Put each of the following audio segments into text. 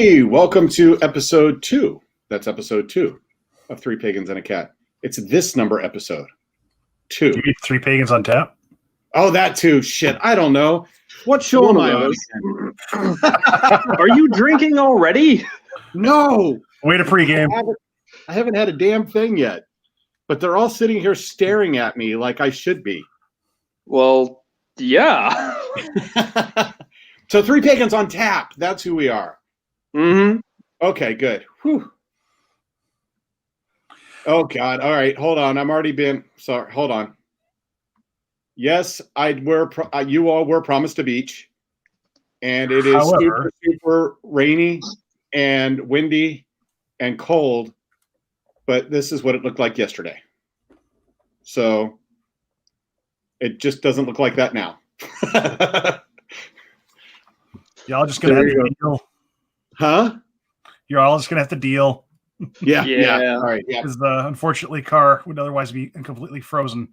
Hey, welcome to episode 2. That's episode 2 of Three Pagans and a Cat. It's this number episode 2. Do you eat Three Pagans on Tap? Oh, that too. Shit, I don't know. What show am I on? Are you drinking already? No. Way to pregame. I haven't had a damn thing yet. But they're all sitting here staring at me like I should be. Well, yeah. So Three Pagans on Tap. That's who we are. Mm-hmm. Okay, good. Whew. Oh, God. All right. Hold on. I'm already been. Sorry. Hold on. Yes, you all were promised a beach. And it is super, super rainy and windy and cold. But this is what it looked like yesterday. So it just doesn't look like that now. Y'all just going to have to deal. Huh? You're all just going to have to deal. Yeah. All right. Yeah. Because unfortunately, car would otherwise be completely frozen.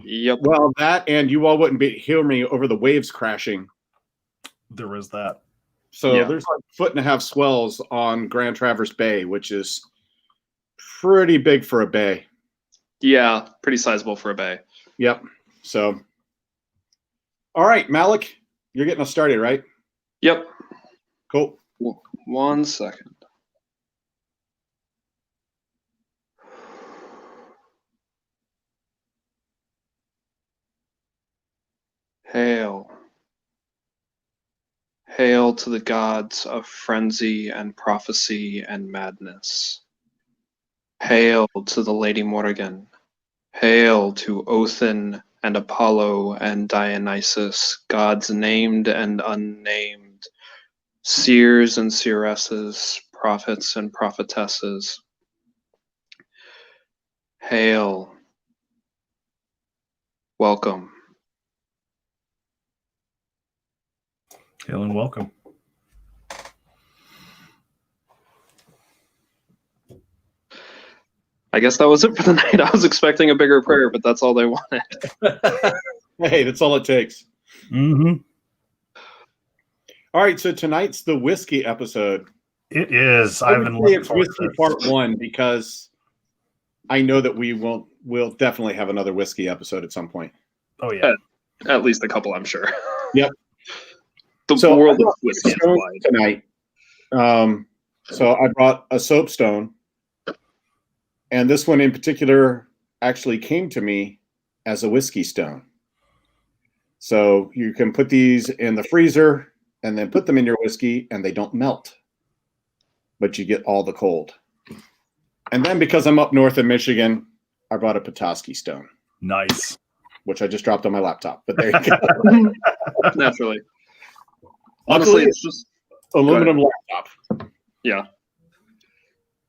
Yep. Well, that and you all wouldn't hear me over the waves crashing. There was that. So there's like 1.5 foot swells on Grand Traverse Bay, which is pretty big for a bay. Yeah, pretty sizable for a bay. Yep. So, all right, Malek, you're getting us started, right? Yep. Cool. 1 second. Hail. Hail to the gods of frenzy and prophecy and madness. Hail to the Lady Morrigan. Hail to Othin and Apollo and Dionysus, gods named and unnamed, seers and seeresses, prophets and prophetesses. Hail. Welcome. Hail and welcome. I guess that was it for the night. I was expecting a bigger prayer, but that's all they wanted. Hey, that's all it takes. Mm-hmm. All right, so tonight's the whiskey episode. It is. I've been looking forward to whiskey part 1 because I know that we'll definitely have another whiskey episode at some point. Oh yeah, at least a couple, I'm sure. Yep. The world of whiskey is wide tonight. So I brought a soapstone, and this one in particular actually came to me as a whiskey stone. So you can put these in the freezer and then put them in your whiskey, and they don't melt, but you get all the cold. And then because I'm up north in Michigan, I brought a Petoskey stone. Nice. Which I just dropped on my laptop, but there you go. Naturally. Honestly, it's just aluminum laptop. Yeah.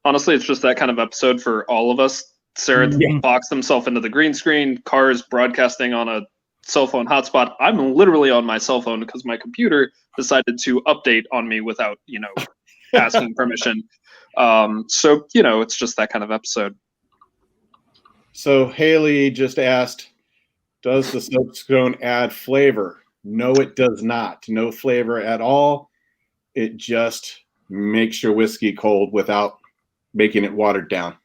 Honestly, it's just that kind of episode for all of us. Sarenth boxed himself into the green screen, cars broadcasting on a cell phone hotspot. I'm literally on my cell phone because my computer decided to update on me without, asking permission. So, it's just that kind of episode. So Haley just asked, does the soapstone add flavor? No, it does not. No flavor at all. It just makes your whiskey cold without making it watered down.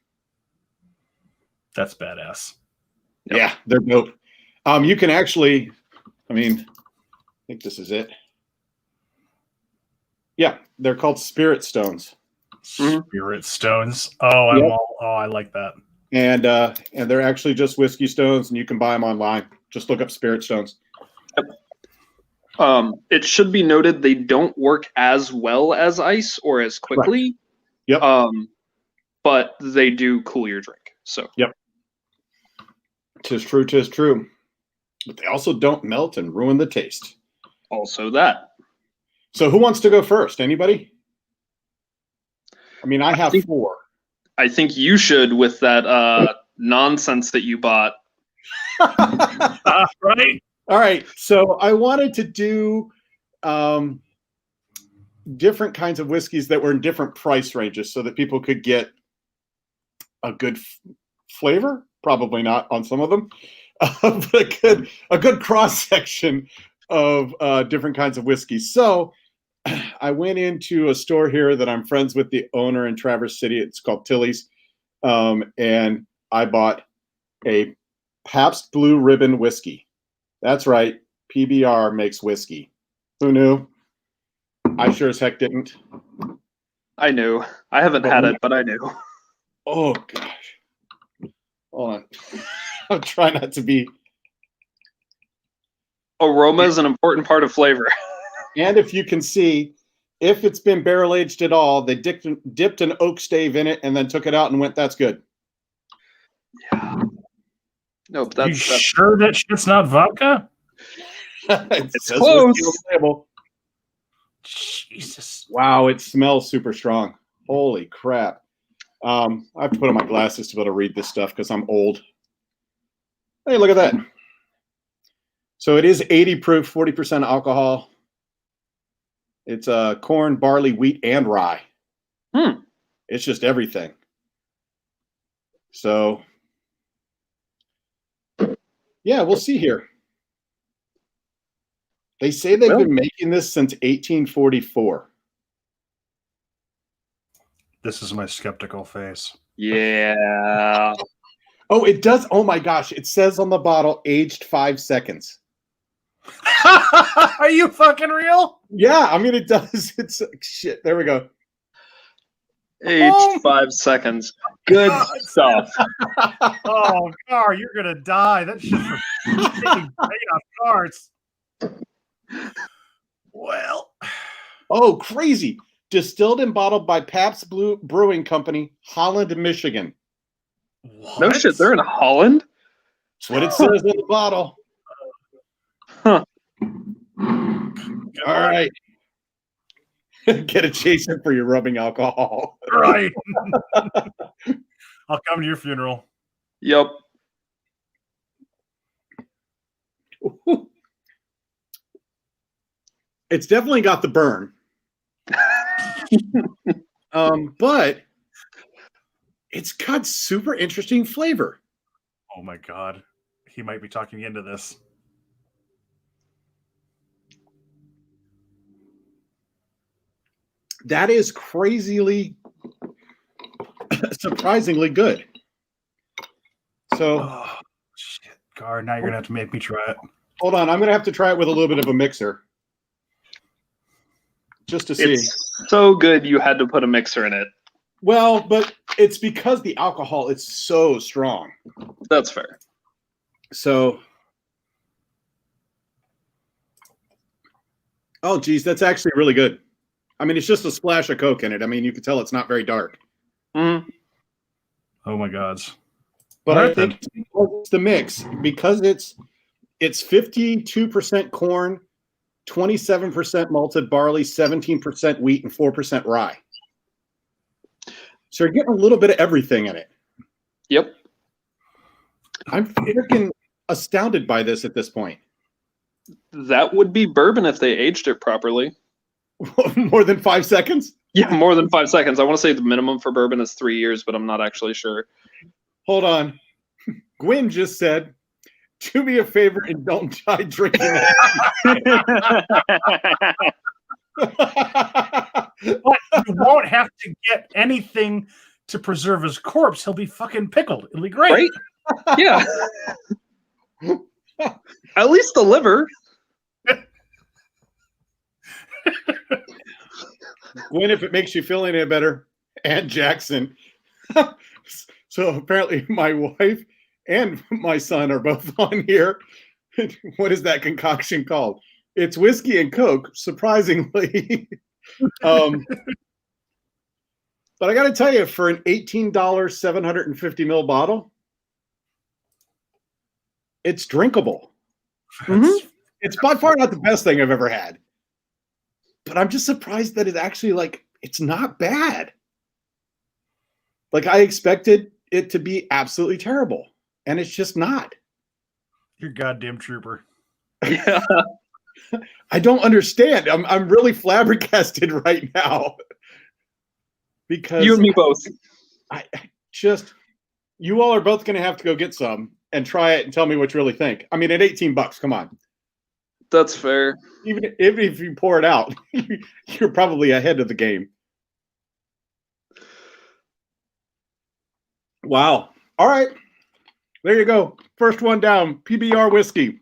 That's badass. Yep. Yeah, they're dope. You can actually, I think this is it. Yeah, they're called spirit stones. Spirit stones. Oh, I like that. And they're actually just whiskey stones, and you can buy them online. Just look up spirit stones. Yep. It should be noted they don't work as well as ice or as quickly. Right. Yep. But they do cool your drink. So. Yep. Tis true. But they also don't melt and ruin the taste. Also that. So who wants to go first? Anybody? I have 4. I think you should with that nonsense that you bought. Right? All right. So I wanted to do different kinds of whiskeys that were in different price ranges so that people could get a good flavor. Probably not on some of them, but a good cross section of different kinds of whiskeys. So I went into a store here that I'm friends with the owner in Traverse City. It's called Tilly's. And I bought a Pabst Blue Ribbon whiskey. That's right. PBR makes whiskey. Who knew? I sure as heck didn't. I knew. I haven't had it, but I knew. Oh, gosh. Hold on. I'm trying not to be. Aroma is an important part of flavor. And if you can see, if it's been barrel aged at all, they dipped an oak stave in it and then took it out and went, that's good. Yeah. Nope. You sure that shit's not vodka? It's close. Jesus. Wow, it smells super strong. Holy crap. I have to put on my glasses to be able to read this stuff because I'm old. Hey, look at that. So it is 80 proof, 40% alcohol. It's corn, barley, wheat, and rye. It's just everything. So, yeah, we'll see here. They say they've been making this since 1844. This is my skeptical face. Yeah. Oh, it does. Oh my gosh. It says on the bottle, aged 5 seconds. Are you fucking real? Yeah, I mean, it does. It's shit. There we go. Aged 5 seconds. Good stuff. Oh, Gar, you're going to die. That's just for taking bait off cards. Well. Oh, crazy. Distilled and bottled by Pabst Blue Brewing Company, Holland, Michigan. What? No shit, they're in Holland? That's what it says on the bottle. Huh. All right. Get a chaser for your rubbing alcohol. Right. I'll come to your funeral. Yep. It's definitely got the burn. But it's got super interesting flavor. Oh my God. He might be talking me into this. That is crazily, surprisingly good. So, shit, Gar, now you're going to have to make me try it. Hold on. I'm going to have to try it with a little bit of a mixer. Just to see. It's so good you had to put a mixer in it. Well, but it's because the alcohol is so strong. That's fair. So, oh, geez, that's actually really good. I mean, it's just a splash of Coke in it. I mean, you can tell it's not very dark. Mm-hmm. Oh my God. But I think it's the mix because it's 52% corn, 27% malted barley, 17% wheat, and 4% rye. So you're getting a little bit of everything in it. Yep. I'm freaking astounded by this at this point. That would be bourbon if they aged it properly. More than 5 seconds? Yeah, more than 5 seconds. I want to say the minimum for bourbon is 3 years, but I'm not actually sure. Hold on. Gwen just said, do me a favor and don't try drinking it. But you won't have to get anything to preserve his corpse. He'll be fucking pickled. It'll be great. Right? Yeah. At least the liver. Gwen, if it makes you feel any better, and Jackson. So apparently my wife and my son are both on here. What is that concoction called? It's whiskey and Coke, surprisingly. But I got to tell you, for an $18 750 ml bottle, it's drinkable. Mm-hmm. It's by far not the best thing I've ever had. But I'm just surprised that it actually, it's not bad. I expected it to be absolutely terrible, and it's just not. You're a goddamn trooper. Yeah. I don't understand. I'm really flabbergasted right now. Because you and me both. You all are both going to have to go get some and try it and tell me what you really think. I mean, at $18, come on. That's fair. Even if you pour it out, you're probably ahead of the game. Wow. All right. There you go. First one down. PBR whiskey.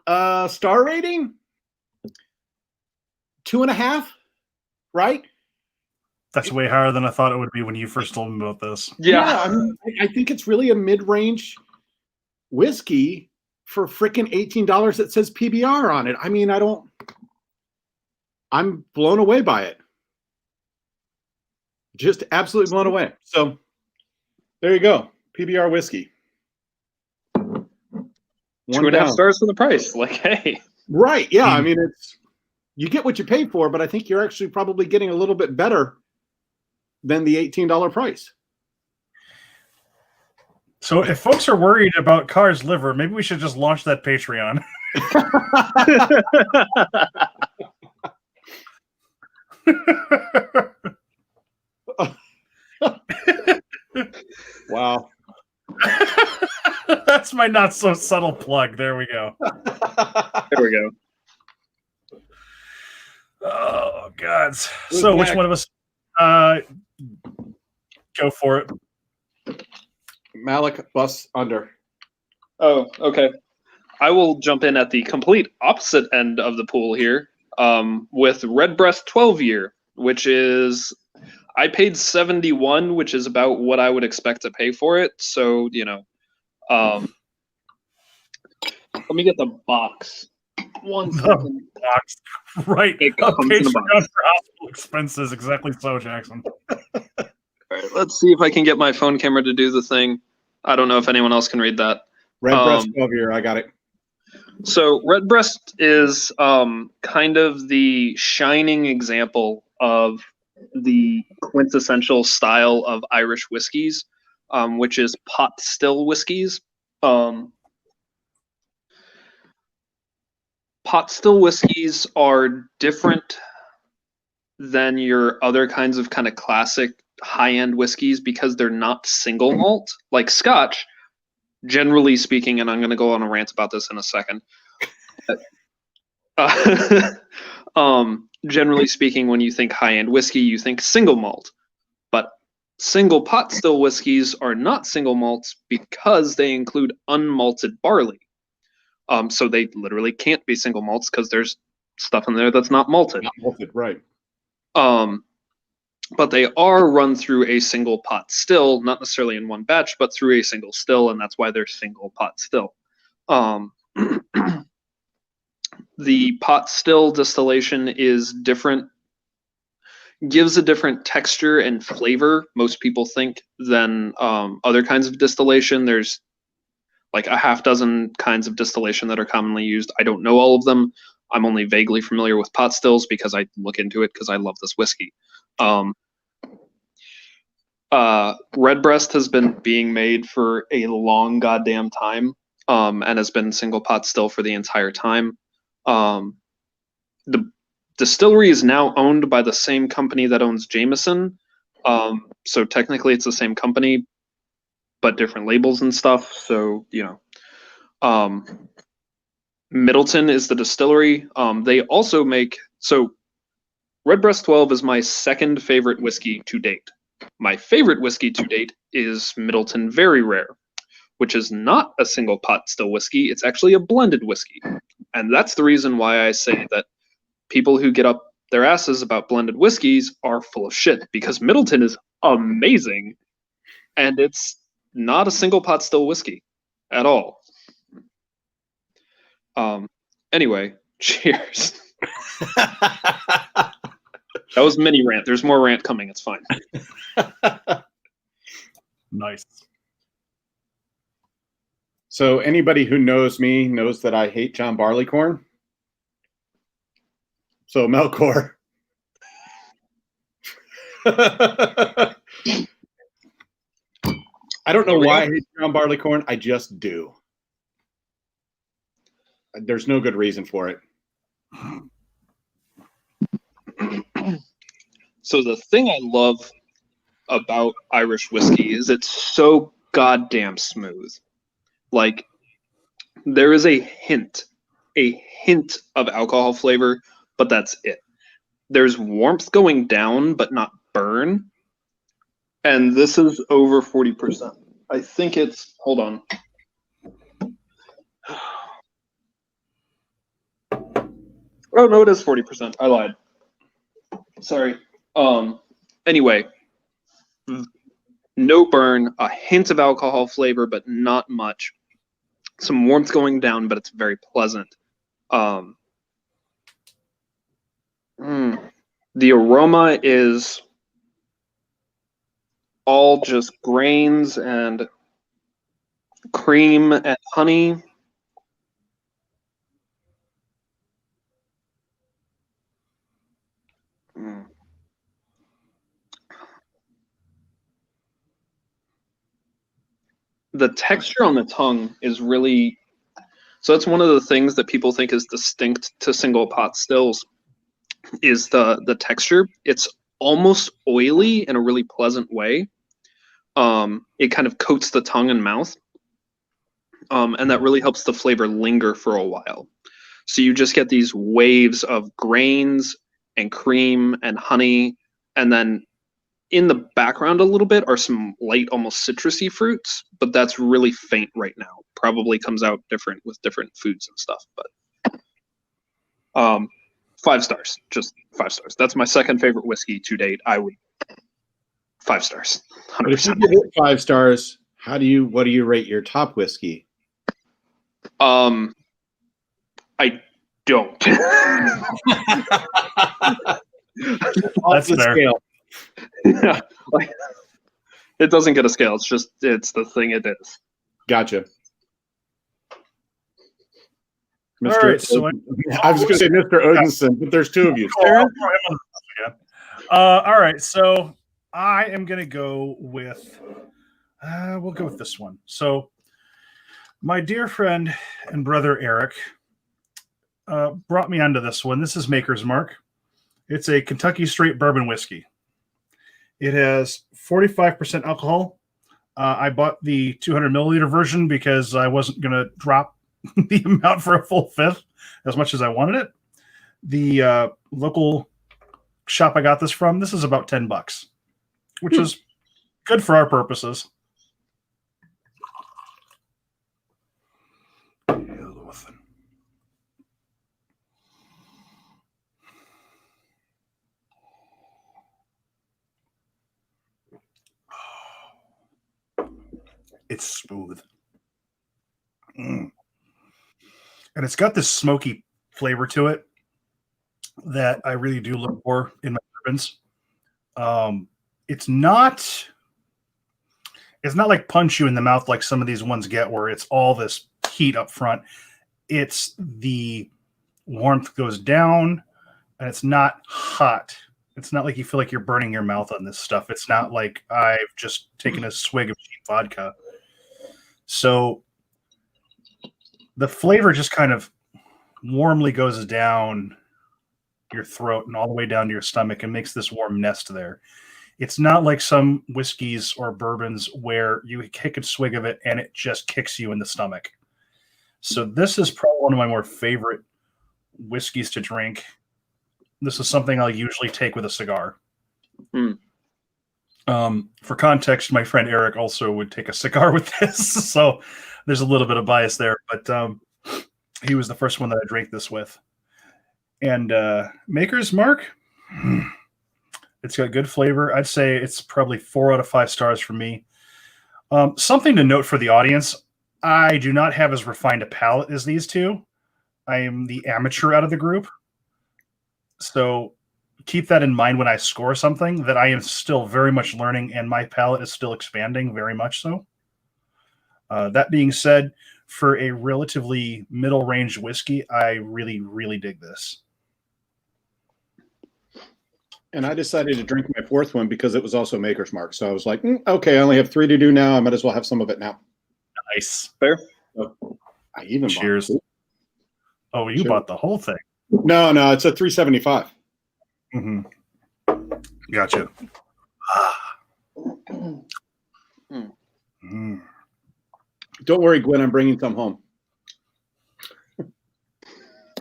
Star rating? 2.5, right? That's way higher than I thought it would be when you first told me about this. Yeah. I mean, I think it's really a mid-range whiskey for freaking $18 that says PBR on it. I mean, I'm blown away by it. Just absolutely blown away. So there you go. PBR whiskey. 2.5 stars for the price. Like, hey. Right. Yeah. I mean, you get what you pay for, but I think you're actually probably getting a little bit better than the $18 price. So if folks are worried about Car's liver, maybe we should just launch that Patreon. Wow. That's my not so subtle plug. There we go. There we go. Oh, God. So which one of us go for it? Malek bus under. Oh, okay. I will jump in at the complete opposite end of the pool here with Redbreast 12 year, which is I paid 71, which is about what I would expect to pay for it. So, let me get the box. One second. Box. Right. It comes in a Patreon box. for hospital expenses. Exactly so, Jackson. All right, let's see if I can get my phone camera to do the thing. I don't know if anyone else can read that. Redbreast 12 year. I got it. So Redbreast is kind of the shining example of the quintessential style of Irish whiskies, which is pot still whiskies. Pot still whiskies are different than your other kinds of kind of classic high-end whiskeys because they're not single malt. Like Scotch, generally speaking, and I'm going to go on a rant about this in a second. Generally speaking, when you think high-end whiskey, you think single malt. But single pot still whiskeys are not single malts because they include unmalted barley. So they literally can't be single malts because there's stuff in there that's not malted. Not malted, right. But they are run through a single pot still, not necessarily in one batch, but through a single still, and that's why they're single pot still. The pot still distillation is different, gives a different texture and flavor, most people think, than other kinds of distillation. There's like a half dozen kinds of distillation that are commonly used. I don't know all of them. I'm only vaguely familiar with pot stills because I look into it because I love this whiskey. Redbreast has been being made for a long goddamn time, and has been single pot still for the entire time. The distillery is now owned by the same company that owns Jameson. So technically it's the same company, but different labels and stuff. So, Middleton is the distillery. They also make, so Redbreast 12 is my second favorite whiskey to date. My favorite whiskey to date is Middleton Very Rare, which is not a single pot still whiskey. It's actually a blended whiskey. And that's the reason why I say that people who get up their asses about blended whiskeys are full of shit, because Middleton is amazing and it's not a single pot still whiskey at all. Anyway, cheers. That was mini rant. There's more rant coming. It's fine. Nice. So anybody who knows me knows that I hate John Barleycorn. So Melkor. I don't know why I hate John Barleycorn. I just do. There's no good reason for it. So the thing I love about Irish whiskey is it's so goddamn smooth. Like, there is a hint a hint of alcohol flavor, but that's it. There's warmth going down, but not burn. And this is over 40%. I think it's, hold on. Oh, no, it is 40%. I lied. Sorry. Anyway, no burn, a hint of alcohol flavor, but not much. Some warmth going down, but it's very pleasant. The aroma is all just grains and cream and honey. The texture on the tongue is really, so that's one of the things that people think is distinct to single pot stills is the texture. It's almost oily in a really pleasant way. It kind of coats the tongue and mouth, and that really helps the flavor linger for a while. So you just get these waves of grains and cream and honey, and then in the background a little bit are some light, almost citrusy fruits, but that's really faint right now. Probably comes out different with different foods and stuff, but 5 stars, just 5 stars. That's my second favorite whiskey to date. I would 5 stars, 100%. But if you give it 5 stars, what do you rate your top whiskey? I don't. That's fair. Scale. Yeah, like, it doesn't get a scale. It's the thing it is. Gotcha. All right, so I was going to say Mr. Odinson, but there's 2 of you. All right, so I am going to go with, we'll go with this one. So my dear friend and brother Eric brought me onto this one. This is Maker's Mark. It's a Kentucky straight bourbon whiskey. It has 45% alcohol. I bought the 200 milliliter version because I wasn't going to drop the amount for a full fifth as much as I wanted it. The local shop I got this from, this is about $10, which is good for our purposes. It's smooth. And it's got this smoky flavor to it that I really do look for in my bourbons. It's not like punch you in the mouth like some of these ones get where it's all this heat up front. It's the warmth goes down and it's not hot. It's not like you feel like you're burning your mouth on this stuff. It's not like I've just taken a swig of cheap vodka. So the flavor just kind of warmly goes down your throat and all the way down to your stomach and makes this warm nest there. It's not like some whiskeys or bourbons where you take a swig of it and it just kicks you in the stomach. So this is probably one of my more favorite whiskeys to drink. This is something I'll usually take with a cigar. For context, my friend Eric also would take a cigar with this. So there's a little bit of bias there, but he was the first one that I drank this with. And Maker's Mark, it's got good flavor. I'd say it's probably 4 out of 5 stars for me. Something to note for the audience, I do not have as refined a palate as these two. I am the amateur out of the group. So keep that in mind when I score something, that I am still very much learning and my palate is still expanding, very much so. That being said, for a relatively middle range whiskey, I really, really dig this. And I decided to drink my 4th one because it was also Maker's Mark. So I was like, okay, I only have 3 to do now. I might as well have some of it now. Nice. Fair. So I even Cheers. Oh, you bought the whole thing. No, it's a 375. Gotcha. Don't worry, Gwen, I'm bringing some home.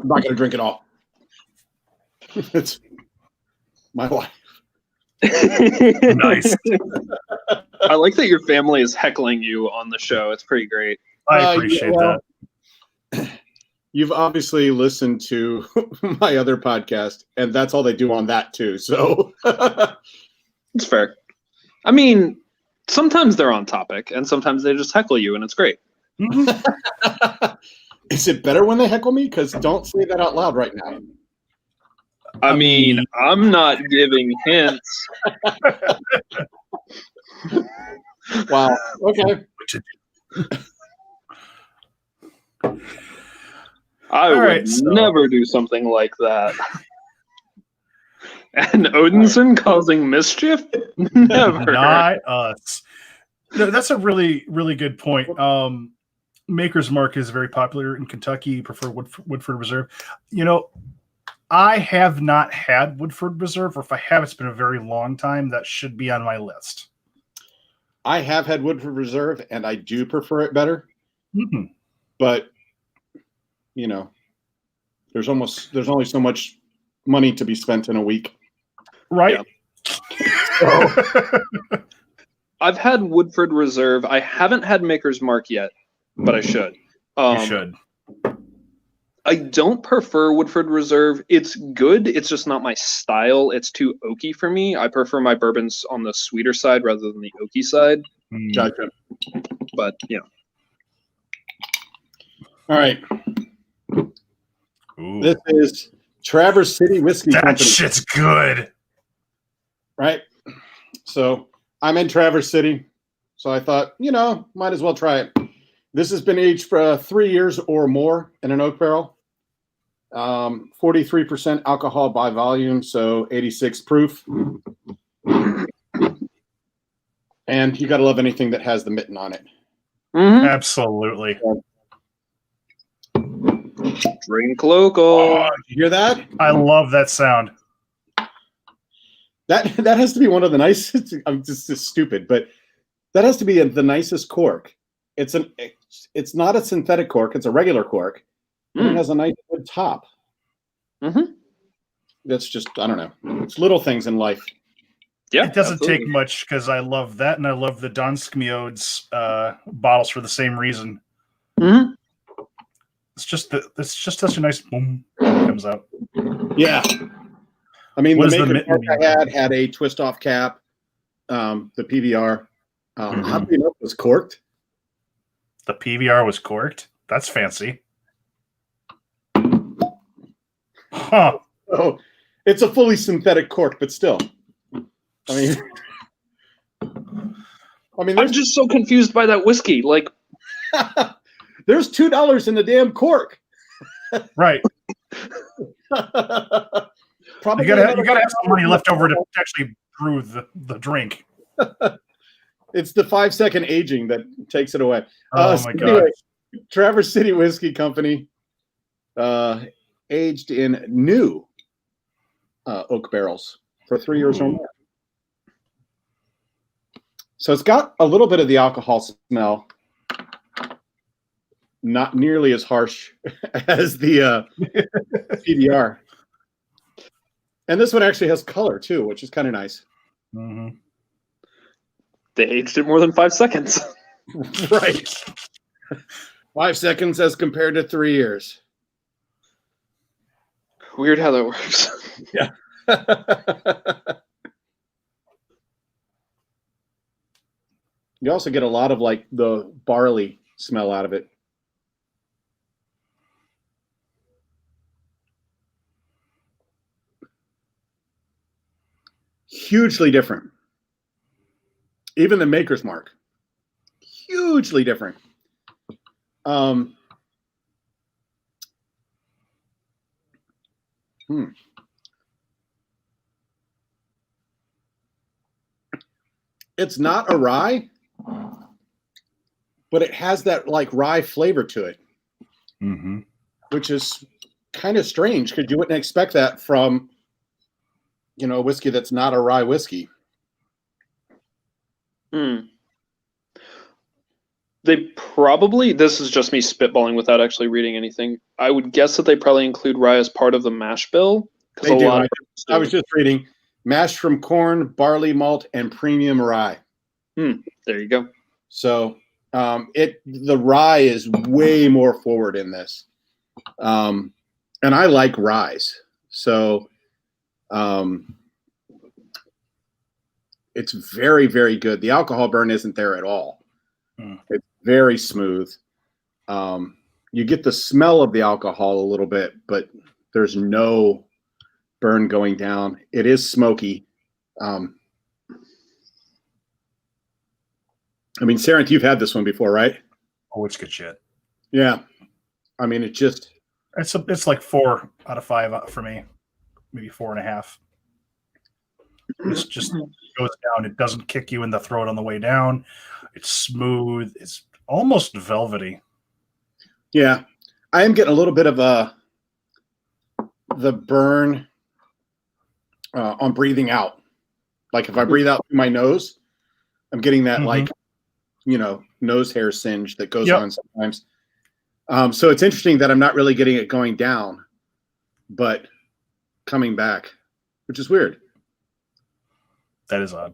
I'm not going to drink it all. It's my life. Nice. I like that your family is heckling you on the show. It's pretty great. I appreciate that. You've obviously listened to my other podcast, and that's all they do on that too. So It's fair. I mean, sometimes they're on topic, and sometimes they just heckle you, and it's great. Is it better when they heckle me? Because don't say that out loud right now. I mean, I'm not giving hints. Wow. Okay. I would never do something like that. And Odinson causing mischief? Never. Not us. No, that's a really, really good point. Maker's Mark is very popular in Kentucky. You prefer Woodford Reserve. You know, I have not had Woodford Reserve, or if I have, it's been a very long time. That should be on my list. I have had Woodford Reserve, and I do prefer it better. Mm-hmm. But you know, there's only so much money to be spent in a week, right? Yeah. I've had Woodford Reserve. I haven't had Maker's Mark yet, but I should. You should. I don't prefer Woodford Reserve. It's good. It's just not my style. It's too oaky for me. I prefer my bourbons on the sweeter side rather than the oaky side. Gotcha. But, you know. All right. Ooh. This is Traverse City Whiskey That Company. shit's good. Right? So I'm in Traverse City, so I thought, might as well try it. This has been aged for 3 years or more in an oak barrel. 43% alcohol by volume, so 86 proof. And you got to love anything that has the mitten on it. Mm-hmm. Absolutely. Drink local. Oh, you hear that? I love that sound. That has to be one of the nicest. I'm just stupid, but that has to be the nicest cork. It's not a synthetic cork; it's a regular cork, and it has a nice good top. Mm-hmm. That's just, I don't know. It's little things in life. Yeah, it doesn't take much because I love that, and I love the Danskmiodes bottles for the same reason. Mm-hmm. It's just such a nice boom comes out. Yeah, I mean, What the is the Maker's Mark mitten? I had a twist off cap, the PBR. How do you know it was corked? The PBR was corked. That's fancy. Huh. Oh, it's a fully synthetic cork, but still. I mean, I'm just so confused by that whiskey. Like, there's $2 in the damn cork. Right. Probably you gotta have some money left over to actually brew the drink. It's the 5-second aging that takes it away. Oh my god! Anyway, Traverse City Whiskey Company, aged in new oak barrels for 3 years or more. So it's got a little bit of the alcohol smell, not nearly as harsh as the PBR. And this one actually has color too, which is kind of nice. Mm-hmm. they aged it more than 5 seconds. Right. 5 seconds as compared to 3 years. Weird how that works. Yeah. You also get a lot of like the barley smell out of it. Hugely different. Even the Maker's Mark. Hugely different. It's not a rye, but it has that like rye flavor to it, which is kind of strange because you wouldn't expect that from, a whiskey that's not a rye whiskey. They probably, this is just me spitballing without actually reading anything. I would guess that they probably include rye as part of the mash bill. They do. I was just reading mashed from corn, barley malt, and premium rye. There you go. So the rye is way more forward in this. And I like ryes. So it's very, very good. The alcohol burn isn't there at all. It's very smooth. You get the smell of the alcohol a little bit, but there's no burn going down. It is smoky. I mean, Sarenth, you've had this one before, right? Oh, it's good shit. Yeah. I mean, it's like 4 out of 5 for me, maybe 4.5. It just goes down. It doesn't kick you in the throat on the way down. It's smooth. It's almost velvety. Yeah. I am getting a little bit of the burn on breathing out. Like if I breathe out through my nose, I'm getting that nose hair singe that goes on sometimes. So it's interesting that I'm not really getting it going down, but coming back, which is weird. That is odd.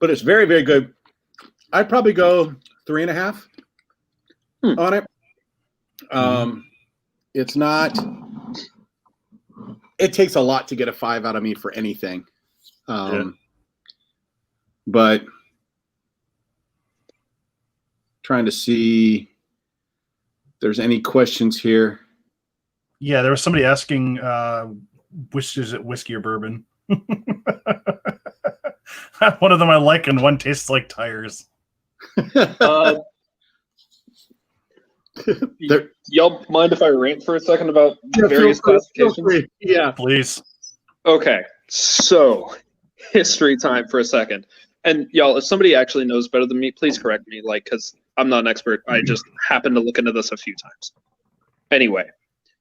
But it's very, very good. I'd probably go 3.5 on it. It's not. It takes a lot to get a 5 out of me for anything. But trying to see if there's any questions here. Yeah, there was somebody asking, which is it, whiskey or bourbon? One of them I like, and one tastes like tires. Y'all mind if I rant for a second about various classifications? Yeah, please. Okay, so history time for a second. And y'all, if somebody actually knows better than me, please correct me, because I'm not an expert. I just happened to look into this a few times. Anyway,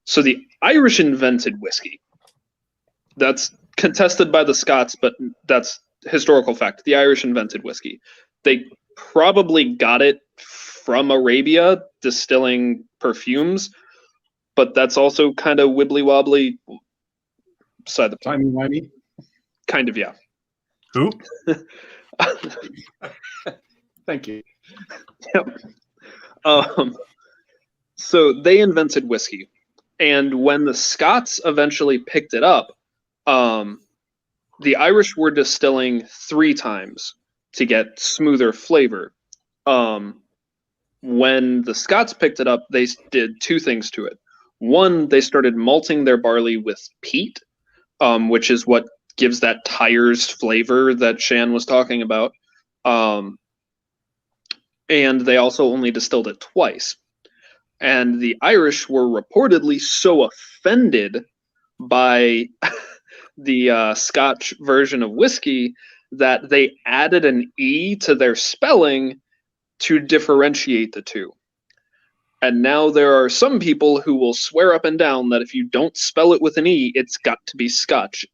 so the Irish invented whiskey. That's contested by the Scots, but that's historical fact. The Irish invented whiskey. They probably got it from Arabia, distilling perfumes, but that's also kind of wibbly wobbly. Beside the point. Timey-wimey? Kind of, yeah. Who? Thank you. Yep. So they invented whiskey, and when the Scots eventually picked it up, the Irish were distilling 3 times to get smoother flavor. When the Scots picked it up, they did 2 things to it. One, they started malting their barley with peat, which is what gives that tires flavor that Shan was talking about. And they also only distilled it twice. And the Irish were reportedly so offended by the Scotch version of whiskey that they added an E to their spelling to differentiate the two. And now there are some people who will swear up and down that if you don't spell it with an E, it's got to be Scotch.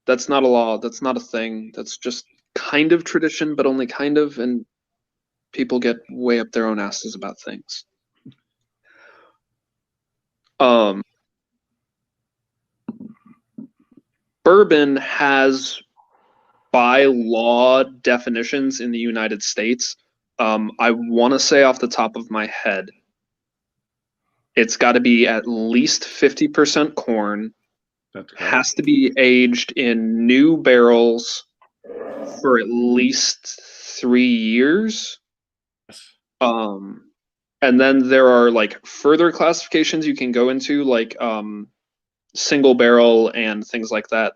That's not a law. That's not a thing. That's just kind of tradition, but only kind of, and people get way up their own asses about things. Bourbon has by law definitions in the United States. I want to say off the top of my head, it's got to be at least 50% corn. That's correct. Has to be aged in new barrels for at least 3 years. And then there are like further classifications you can go into, like single barrel and things like that,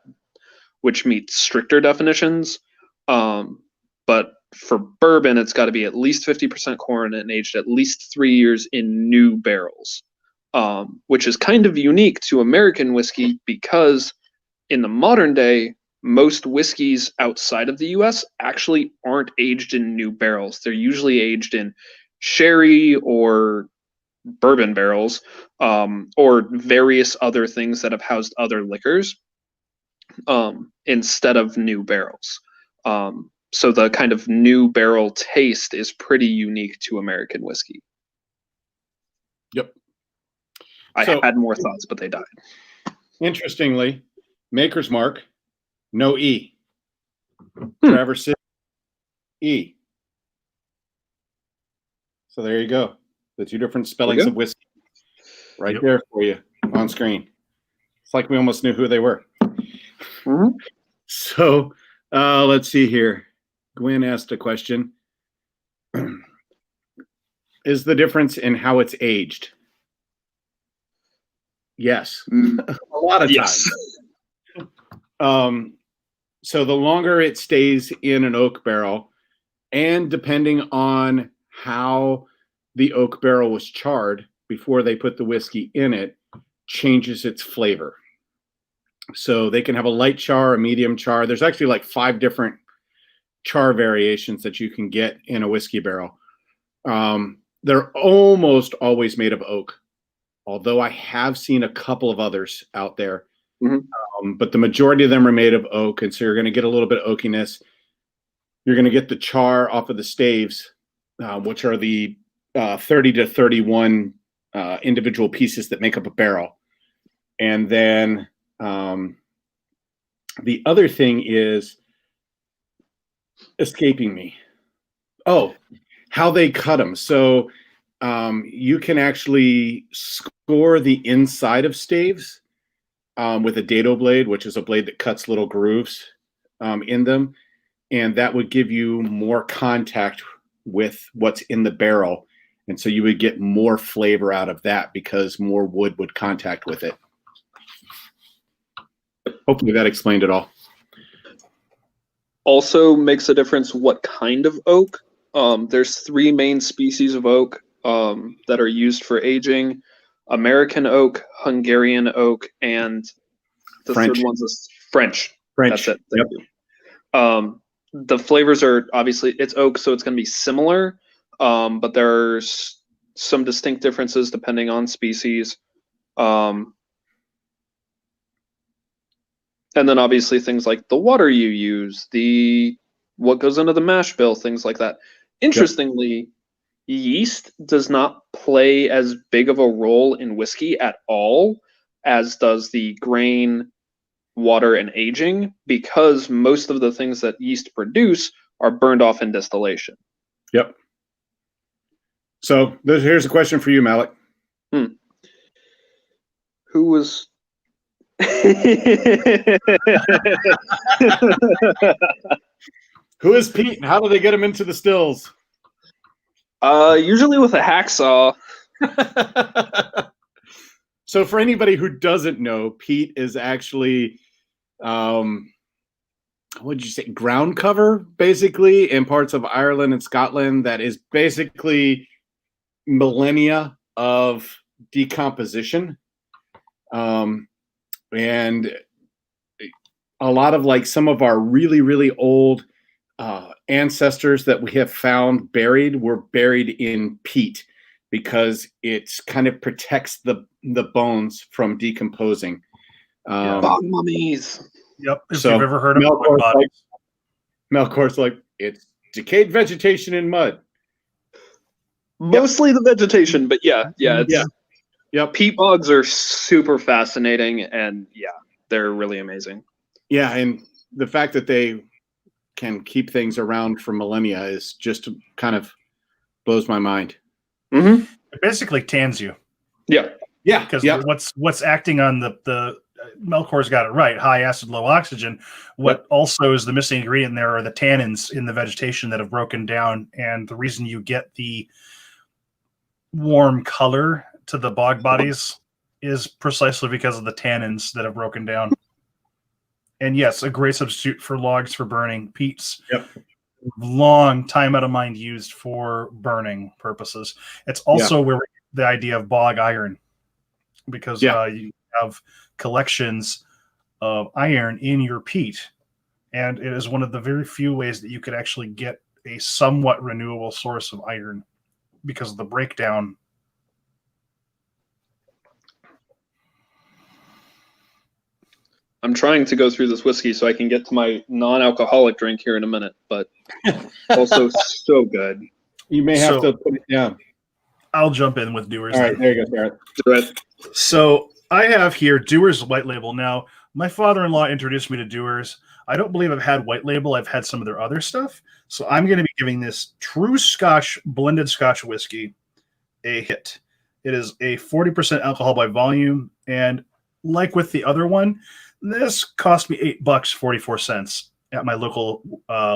which meet stricter definitions. But for bourbon, it's got to be at least 50% corn and aged at least 3 years in new barrels, which is kind of unique to American whiskey because in the modern day, most whiskeys outside of the US actually aren't aged in new barrels. They're usually aged in sherry or bourbon barrels, or various other things that have housed other liquors, instead of new barrels. So the kind of new barrel taste is pretty unique to American whiskey. Yep. I So- had more thoughts, but they died. Interestingly, Maker's Mark, no E. Traverse City, E. So there you go. The two different spellings of whiskey right there for you on screen. It's like we almost knew who they were. Mhm. So let's see here. Gwen asked a question. Is the difference in how it's aged? Yes. A lot of times. So the longer it stays in an oak barrel, and depending on how the oak barrel was charred before they put the whiskey in it, changes its flavor. So they can have a light char, a medium char. There's actually like 5 different char variations that you can get in a whiskey barrel. They're almost always made of oak, although I have seen a couple of others out there. But the majority of them are made of oak, and so you're going to get a little bit of oakiness. You're going to get the char off of the staves, which are the 30 to 31 individual pieces that make up a barrel. And then the other thing is escaping me. Oh, how they cut them. So you can actually score the inside of staves with a dado blade, which is a blade that cuts little grooves in them. And that would give you more contact with what's in the barrel. And so you would get more flavor out of that because more wood would contact with it. Hopefully that explained it all. Also makes a difference what kind of oak. There's 3 main species of oak that are used for aging: American oak, Hungarian oak, and the French. third one's is French. French. That's it. Thank you. The flavors are obviously, it's oak, so it's going to be similar, but there's some distinct differences depending on species. And then obviously things like the water you use, what goes into the mash bill, things like that. Interestingly, yeast does not play as big of a role in whiskey at all as does the grain, water, and aging, because most of the things that yeast produce are burned off in distillation. Yep. So here's a question for you, Malek. Who was... Who is Pete and how do they get him into the stills? Usually with a hacksaw. So for anybody who doesn't know, Pete is actually, what did you say, ground cover, basically, in parts of Ireland and Scotland that is basically millennia of decomposition. And a lot of like some of our really, really old ancestors that we have found buried were buried in peat because it kind of protects the bones from decomposing. Bog mummies. Yep. If So you've ever heard of Melkor's like, it's decayed vegetation in mud. Mostly the vegetation, but yeah. Yep. Peat bogs are super fascinating, and they're really amazing. Yeah, and the fact that they can keep things around for millennia is just kind of blows my mind. It basically tans you. Yeah. Because what's acting on the Melkor's got it right, high acid, low oxygen. What also is the missing ingredient there are the tannins in the vegetation that have broken down, and the reason you get the warm color to the bog bodies is precisely because of the tannins that have broken down. And yes, a great substitute for logs for burning. Peat's long time out of mind used for burning purposes. It's also where we get the idea of bog iron, because you have collections of iron in your peat, and it is one of the very few ways that you could actually get a somewhat renewable source of iron because of the breakdown. I'm trying to go through this whiskey so I can get to my non-alcoholic drink here in a minute, but also so good. You may have to put it down. I'll jump in with Dewar's. All right, there you go, Sarah. Do it. So I have here Dewar's White Label. Now, my father-in-law introduced me to Dewar's. I don't believe I've had White Label. I've had some of their other stuff. So I'm going to be giving this true Scotch, blended Scotch whiskey a hit. It is a 40% alcohol by volume. And like with the other one, this cost me $8.44 at my local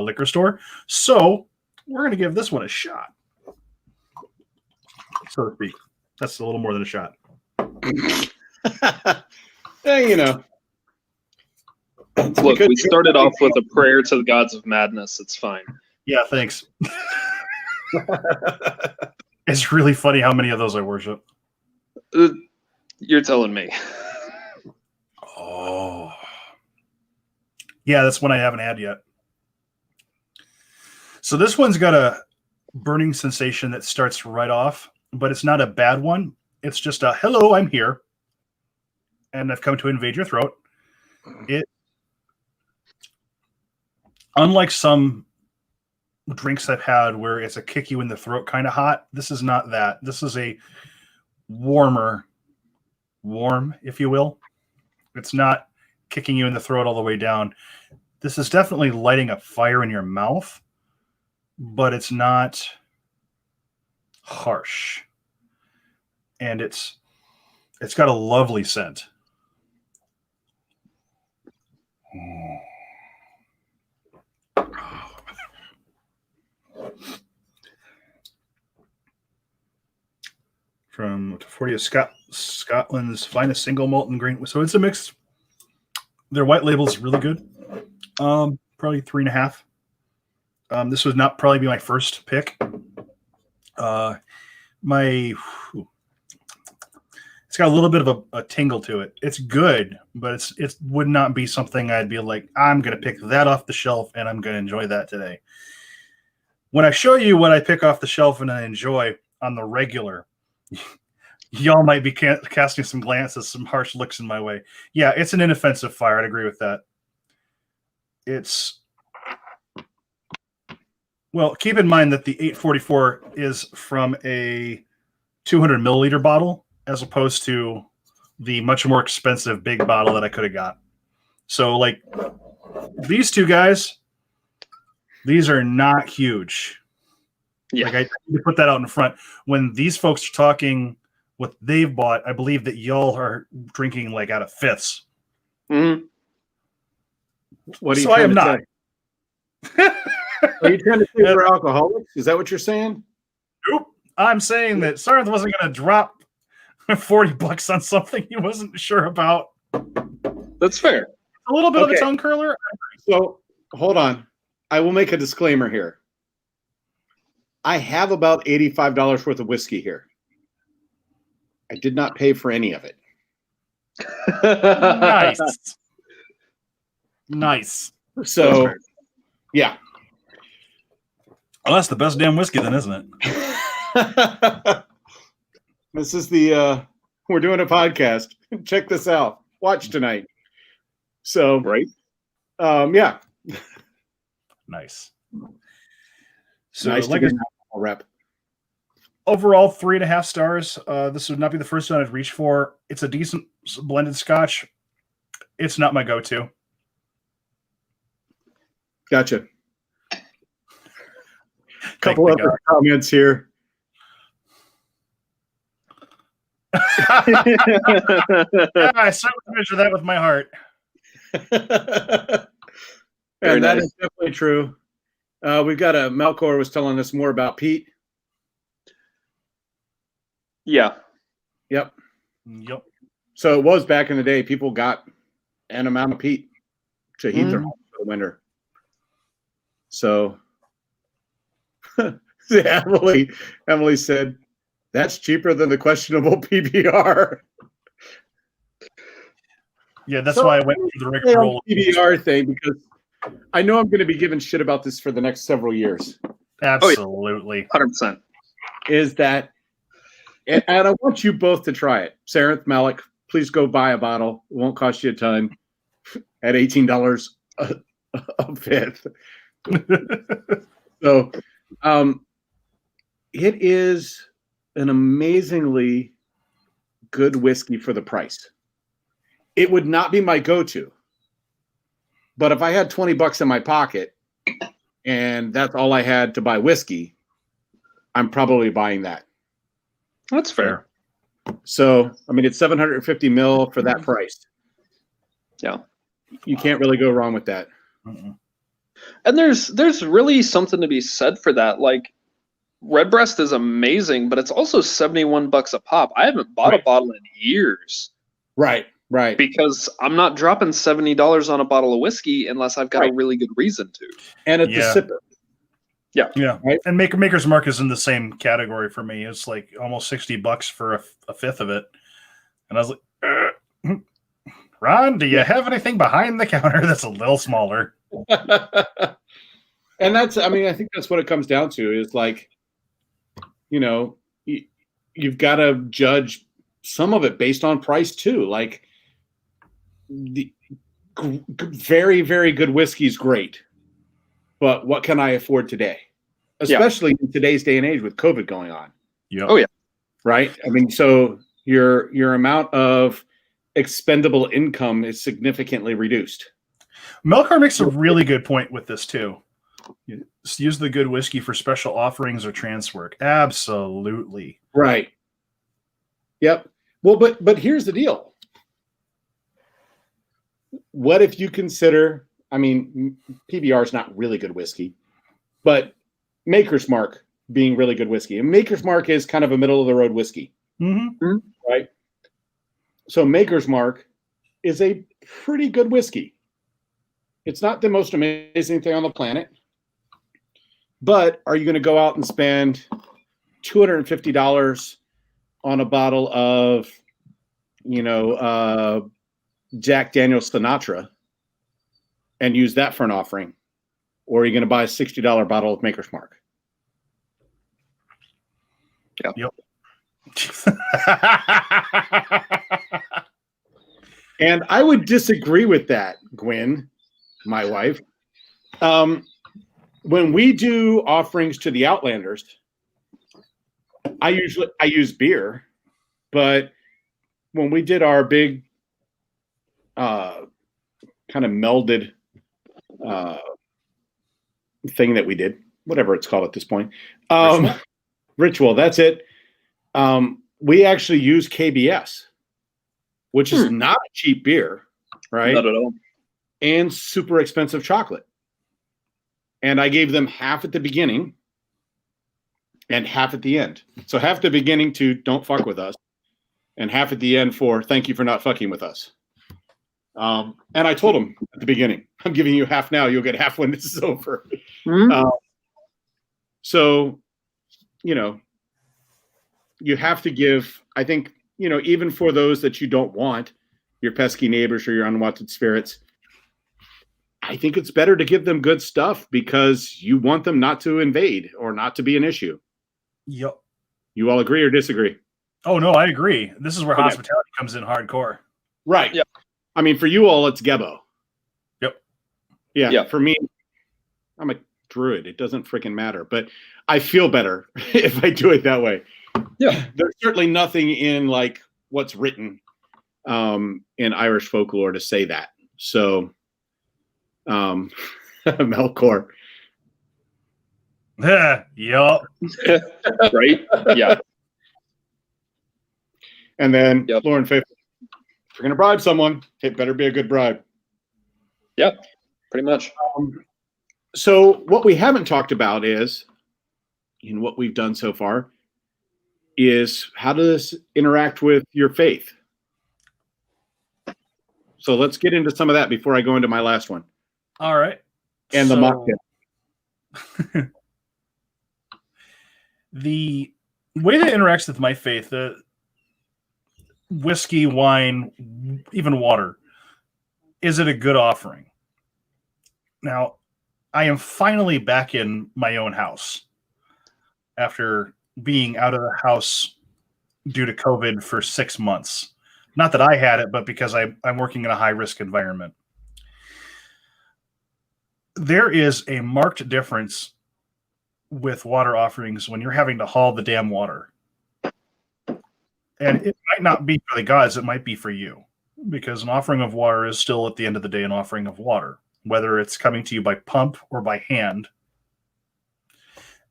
liquor store. So we're going to give this one a shot, so to speak. That's a little more than a shot. Yeah, you know. Look, we started off with a prayer to the gods of madness. It's fine. Yeah, thanks. It's really funny how many of those I worship. You're telling me. Oh. Yeah, that's one I haven't had yet. So this one's got a burning sensation that starts right off, but it's not a bad one. It's just a, hello, I'm here, and I've come to invade your throat. It, unlike some drinks I've had where it's a kick you in the throat kind of hot, this is not that. This is a warm, if you will. It's not kicking you in the throat all the way down. This is definitely lighting a fire in your mouth, but it's not harsh. And it's got a lovely scent. From 40 of Scotland's finest single malt and grain. So it's a mix. Their white label is really good. Probably 3.5. This would not probably be my first pick. It's got a little bit of a tingle to it. It's good, but it would not be something I'd be like, I'm going to pick that off the shelf and I'm going to enjoy that today. When I show you what I pick off the shelf and I enjoy on the regular, y'all might be casting some glances, some harsh looks in my way. Yeah, it's an inoffensive fire. I'd agree with that. Well, keep in mind that the 844 is from a 200 milliliter bottle as opposed to the much more expensive big bottle that I could have got. So, like, these two guys, these are not huge. Yeah. Like, I need to put that out in front. When these folks are talking what they've bought, I believe that y'all are drinking like out of fifths. Mm-hmm. What are you So I trying am to not. say? Are you trying to say we're alcoholics? Is that what you're saying? Nope. I'm saying that Sarenth wasn't going to drop $40 on something he wasn't sure about. That's fair. A little bit of a Okay. tongue curler. So hold on. I will make a disclaimer here. I have about $85 worth of whiskey here. I did not pay for any of it. Nice. Nice. So, yeah. Well, that's the best damn whiskey then, isn't it? This is the we're doing a podcast. Check this out. Watch tonight. So, Right? Yeah. Nice. So, Nice like to I get a rep. overall, 3.5 stars. This would not be the first one I'd reach for. It's a decent blended Scotch. It's not my go-to. Gotcha. Couple Thank other comments here. Yeah, I certainly measure that with my heart. And that nice. is definitely true. We've got a Melkor was telling us more about peat. Yeah. Yep. Yep. So it was back in the day. People got an amount of peat to heat their homes for the winter. So yeah, Emily said, that's cheaper than the questionable PBR. Yeah, that's So, why I went through the rigmarole. PBR thing because I know I'm going to be giving shit about this for the next several years. Absolutely. 100%. Is that, and I want you both to try it. Sarenth, Malek, please go buy a bottle. It won't cost you a ton. at $18 a fifth. So it is an amazingly good whiskey for the price. It would not be my go-to, but if I had $20 in my pocket and that's all I had to buy whiskey, I'm probably buying that. That's fair. So, I mean, it's 750 mil for that price. Yeah. You can't really go wrong with that. And there's really something to be said for that. Like, Redbreast is amazing, but it's also $71 a pop. I haven't bought a bottle in years. Right. Because I'm not dropping $70 on a bottle of whiskey unless I've got a really good reason to. And it's a sipper. Yeah. Right? And Maker's Mark is in the same category for me. It's like almost $60 for a fifth of it. And I was like, Ron, do you have anything behind the counter that's a little smaller? And I think that's what it comes down to is like, you've got to judge some of it based on price too. Like the very, very good whiskey is great, but what can I afford today? Especially in today's day and age with COVID going on. Yeah. Oh yeah. Right. I mean, so your amount of expendable income is significantly reduced. Melkar makes a really good point with this too. Use the good whiskey for special offerings or trance work. Absolutely. Right. Yep. Well, but here's the deal. What if you consider, PBR is not really good whiskey, but Maker's Mark being really good whiskey. And Maker's Mark is kind of a middle of the road whiskey. Mm-hmm. Right? So Maker's Mark is a pretty good whiskey. It's not the most amazing thing on the planet, but are you going to go out and spend $250 on a bottle of, Jack Daniel's Sinatra and use that for an offering? Or are you going to buy a $60 bottle of Maker's Mark? Yep. And I would disagree with that, Gwen, my wife. When we do offerings to the Outlanders, I use beer, but when we did our big kind of melded thing that we did, whatever it's called at this point, ritual, that's it. We actually use KBS, which is not a cheap beer, right? Not at all. And super expensive chocolate. And I gave them half at the beginning and half at the end. So half at the beginning to don't fuck with us, and half at the end for thank you for not fucking with us. And I told them at the beginning, I'm giving you half now. You'll get half when this is over. So, you have to give, I think, even for those that you don't want, your pesky neighbors or your unwanted spirits, I think it's better to give them good stuff because you want them not to invade or not to be an issue. Yep. You all agree or disagree? Oh, no, I agree. This is where hospitality comes in hardcore. Right. Yeah. For you all, it's Gebo. Yep. Yeah. For me, I'm a druid. It doesn't freaking matter. But I feel better if I do it that way. Yeah. There's certainly nothing in like what's written in Irish folklore to say that. So, Melkor. Yup. Right? Yeah. And then Lauren Faithful. If you're going to bribe someone, it better be a good bribe. Yep. Pretty much. So what we haven't talked about is, in what we've done so far, is how does this interact with your faith? So let's get into some of that before I go into my last one. All right. And the mocktail. The way that interacts with my faith, whiskey, wine, even water, is it a good offering? Now, I am finally back in my own house after being out of the house due to COVID for 6 months. Not that I had it, but because I'm working in a high-risk environment. there is a marked difference with water offerings when you're having to haul the damn water. And it might not be for the gods, it might be for you. Because an offering of water is still, at the end of the day, an offering of water. Whether it's coming to you by pump or by hand,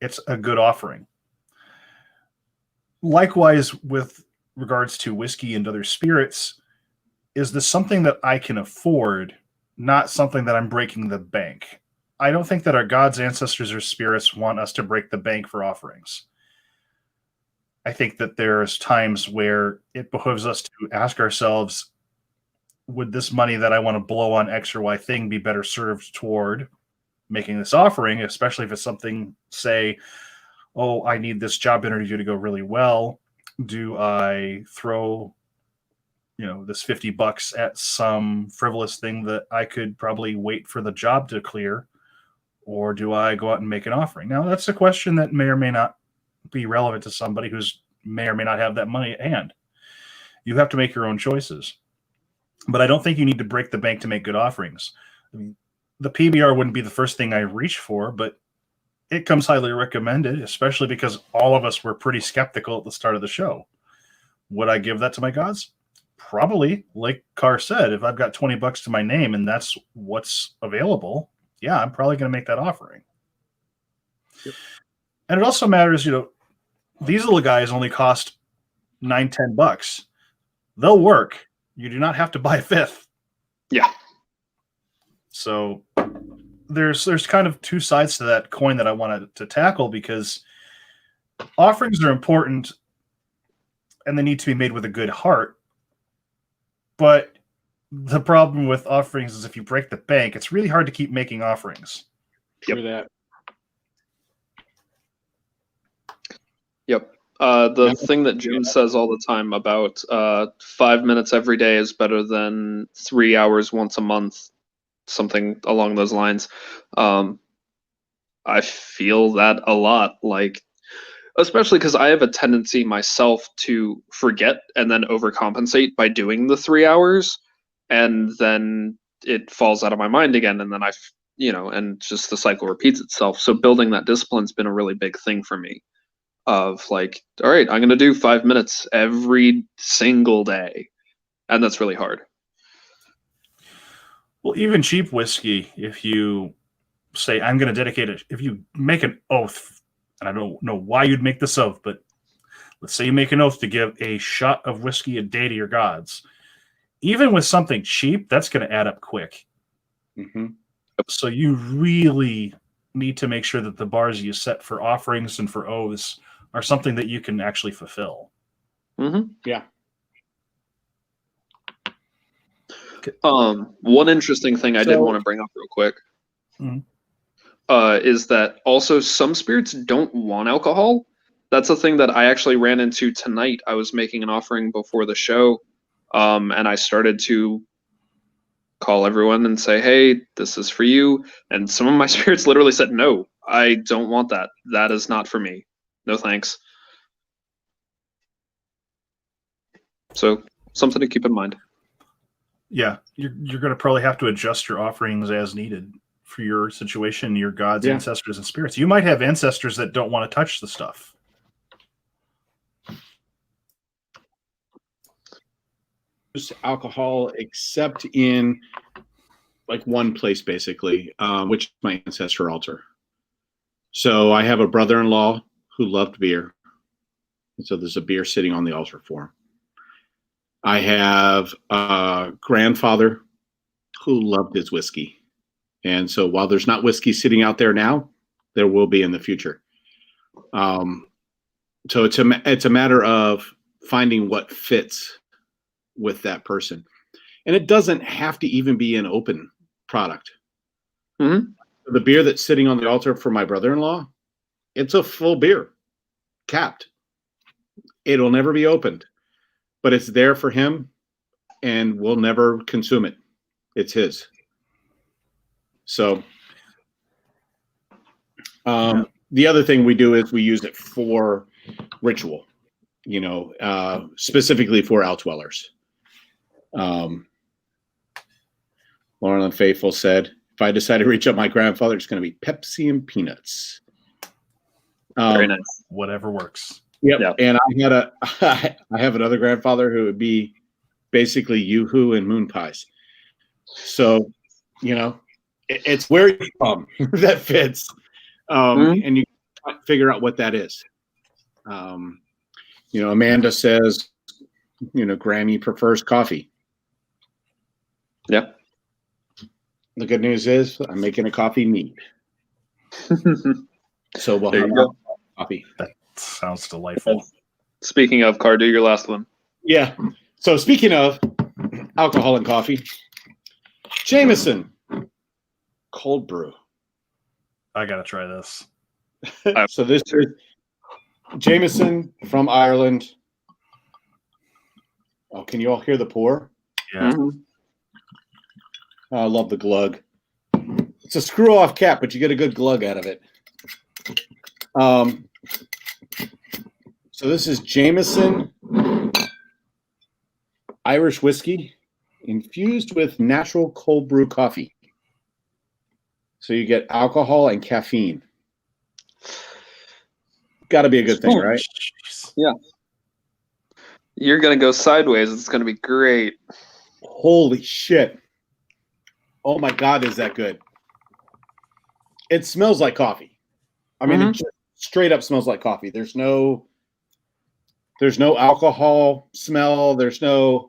it's a good offering. Likewise, with regards to whiskey and other spirits, is this something that I can afford, not something that I'm breaking the bank? I don't think that our gods, ancestors, or spirits want us to break the bank for offerings. I think that there's times where it behooves us to ask ourselves, would this money that I want to blow on X or Y thing be better served toward making this offering, especially if it's something, say, oh, I need this job interview to go really well. Do I throw, this $50 at some frivolous thing that I could probably wait for the job to clear? Or do I go out and make an offering? Now, that's a question that may or may not be relevant to somebody who's may or may not have that money at hand. You have to make your own choices. But I don't think you need to break the bank to make good offerings. I mean, the PBR wouldn't be the first thing I reach for, but it comes highly recommended, especially because all of us were pretty skeptical at the start of the show. Would I give that to my gods? Probably. Like Carr said, if I've got $20 to my name and that's what's available, yeah, I'm probably going to make that offering. Yep. And it also matters, these little guys only cost $9-10. They'll work. You do not have to buy a fifth. Yeah. So there's kind of two sides to that coin that I wanted to tackle, because offerings are important and they need to be made with a good heart. But the problem with offerings is if you break the bank, it's really hard to keep making offerings. True that. Yep. The thing that Jim says all the time about 5 minutes every day is better than 3 hours once a month, something along those lines. I feel that a lot, especially because I have a tendency myself to forget and then overcompensate by doing the 3 hours, and then it falls out of my mind again, and then and just the cycle repeats itself. So building that discipline's been a really big thing for me. Of all right, I'm going to do 5 minutes every single day. And that's really hard. Well, even cheap whiskey, if you say, I'm going to dedicate it, if you make an oath, and I don't know why you'd make this oath, but let's say you make an oath to give a shot of whiskey a day to your gods. Even with something cheap, that's going to add up quick. Mm-hmm. So you really need to make sure that the bars you set for offerings and for oaths are something that you can actually fulfill. Mm-hmm. Yeah. One interesting thing I did want to bring up real quick is that also some spirits don't want alcohol. That's a thing that I actually ran into tonight. I was making an offering before the show, and I started to call everyone and say, hey, this is for you. And some of my spirits literally said, no, I don't want that. That is not for me. No thanks. So something to keep in mind. Yeah, you're going to probably have to adjust your offerings as needed for your situation, your gods, ancestors, and spirits. You might have ancestors that don't want to touch the stuff. Alcohol except in one place, basically, which is my ancestor altar. So I have a brother-in-law who loved beer. And so there's a beer sitting on the altar for him. I have a grandfather who loved his whiskey. And so while there's not whiskey sitting out there now, there will be in the future. So it's a matter of finding what fits with that person. And it doesn't have to even be an open product. Mm-hmm. The beer that's sitting on the altar for my brother-in-law, it's a full beer, capped. It'll never be opened, but it's there for him and we'll never consume it. It's his. So the other thing we do is we use it for ritual, specifically for outdwellers. Lauren and Faithful said, if I decide to reach up my grandfather, it's going to be Pepsi and peanuts. Very nice. Whatever works. Yep. Yeah. And I have another grandfather who would be basically Yoo-hoo and moon pies. So, it's where you come that fits. And you figure out what that is. Amanda says, Grammy prefers coffee. Yeah. The good news is I'm making a coffee neat. So we'll have coffee. That sounds delightful. Speaking of, Car, do your last one. Yeah. So speaking of alcohol and coffee, Jameson cold brew. I gotta try this. So this is Jameson from Ireland. Oh, can you all hear the pour? Yeah. Mm-hmm. I love the glug. It's a screw-off cap, but you get a good glug out of it. So this is Jameson Irish whiskey infused with natural cold brew coffee. So you get alcohol and caffeine. Got to be a good thing, right? Yeah. You're going to go sideways. It's going to be great. Holy shit. Oh my God, is that good? It smells like coffee. I mean, it just straight up smells like coffee. There's no alcohol smell. There's a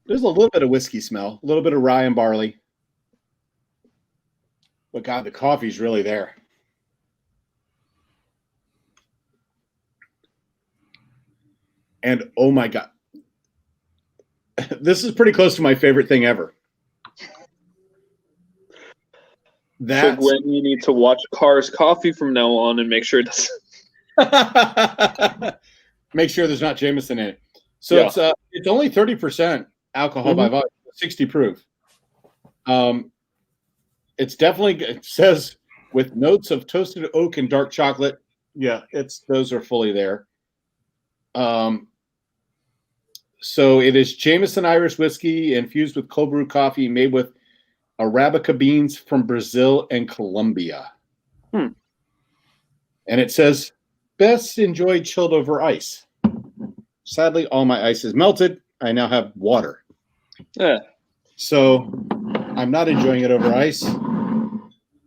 little bit of whiskey smell, a little bit of rye and barley. But God, the coffee's really there. And oh my God, this is pretty close to my favorite thing ever. So Gwen, you need to watch Car's Coffee from now on and make sure it doesn't. Make sure there's not Jameson in it. So it's only 30% alcohol by volume, 60 proof. It says with notes of toasted oak and dark chocolate. Yeah, those are fully there. So it is Jameson Irish whiskey infused with cold brew coffee made with Arabica beans from Brazil and Colombia. And it says, best enjoyed chilled over ice. Sadly, all my ice is melted. I now have water. Yeah. So I'm not enjoying it over ice,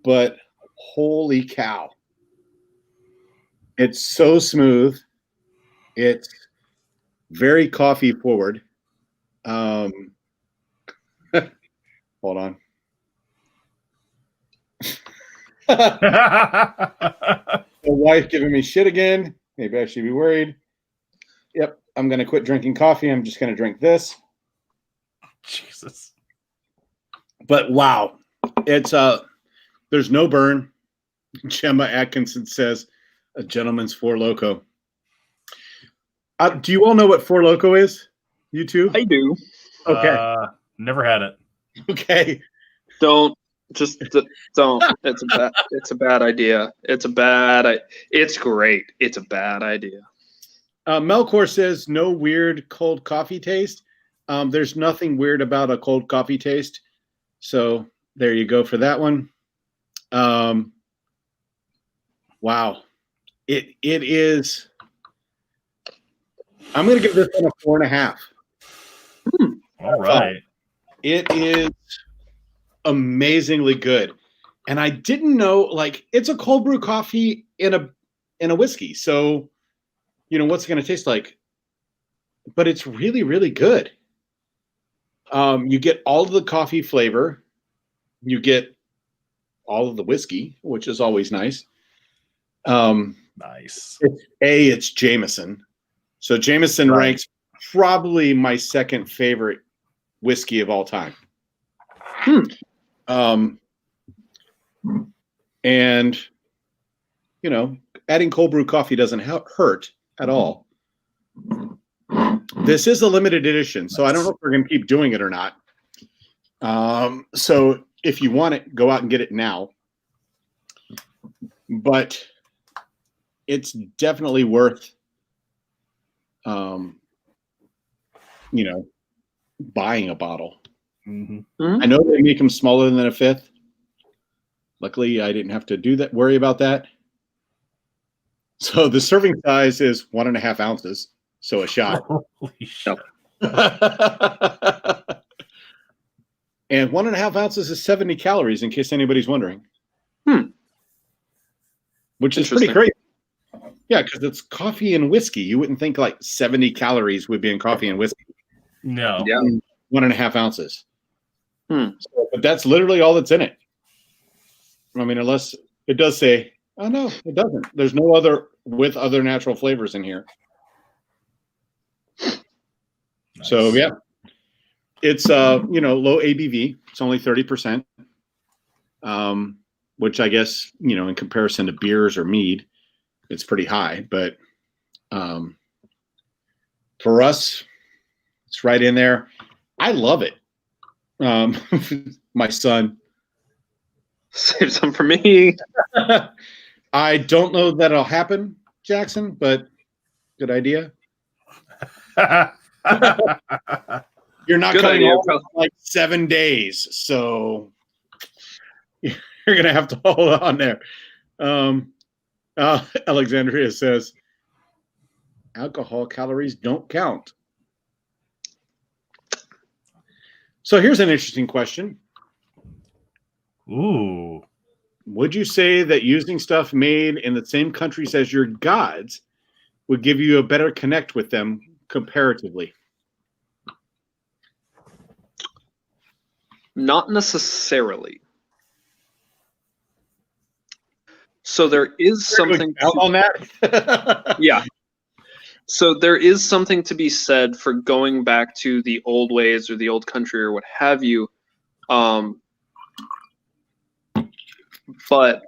but holy cow. It's so smooth. It's very coffee forward. Hold on. My wife giving me shit again. Maybe I should be worried. Yep, I'm going to quit drinking coffee. I'm just going to drink this. Jesus. But wow, it's there's no burn. Gemma Atkinson says, a gentleman's Four Loko. Do you all know what Four Loko is? You too? I do. Okay. Never had it. Okay. Don't. It's a bad idea. It's great. It's a bad idea. Melkor says no weird cold coffee taste. There's nothing weird about a cold coffee taste. So there you go for that one. Wow. It is. I'm going to give this one a 4.5. All right. It is amazingly good. And I didn't know, it's a cold brew coffee in a whiskey. So, what's it going to taste like? But it's really, really good. You get all of the coffee flavor. You get all of the whiskey, which is always nice. Nice. It's Jameson. So Jameson ranks probably my second favorite whiskey of all time. And adding cold brew coffee doesn't hurt at all. This is a limited edition, so I don't know if we're going to keep doing it or not. So if you want it, go out and get it now. But it's definitely worth, buying a bottle. I know they make them smaller than a fifth. Luckily, I didn't have to worry about that. So the serving size is 1.5 ounces. So a shot. Holy shit. And 1.5 ounces is 70 calories, in case anybody's wondering. Which is pretty crazy. Yeah, because it's coffee and whiskey. You wouldn't think like 70 calories would be in coffee and whiskey. No. Yeah. 1.5 ounces. So, but that's literally all that's in it. I mean, unless it does say, oh no, it doesn't. There's no other with other natural flavors in here. Nice. So yeah, it's low ABV. It's only 30%, which I guess in comparison to beers or mead, it's pretty high. But for us, it's right in there. I love it. My son. Save some for me. I don't know that'll happen, Jackson, but good idea. You're not coming home for like 7 days, so you're gonna have to hold on there. Alexandria says, alcohol calories don't count. So here's an interesting question. Ooh. Would you say that using stuff made in the same countries as your gods would give you a better connect with them comparatively? Not necessarily. So there is something on that. Yeah. So there is something to be said for going back to the old ways or the old country or what have you. But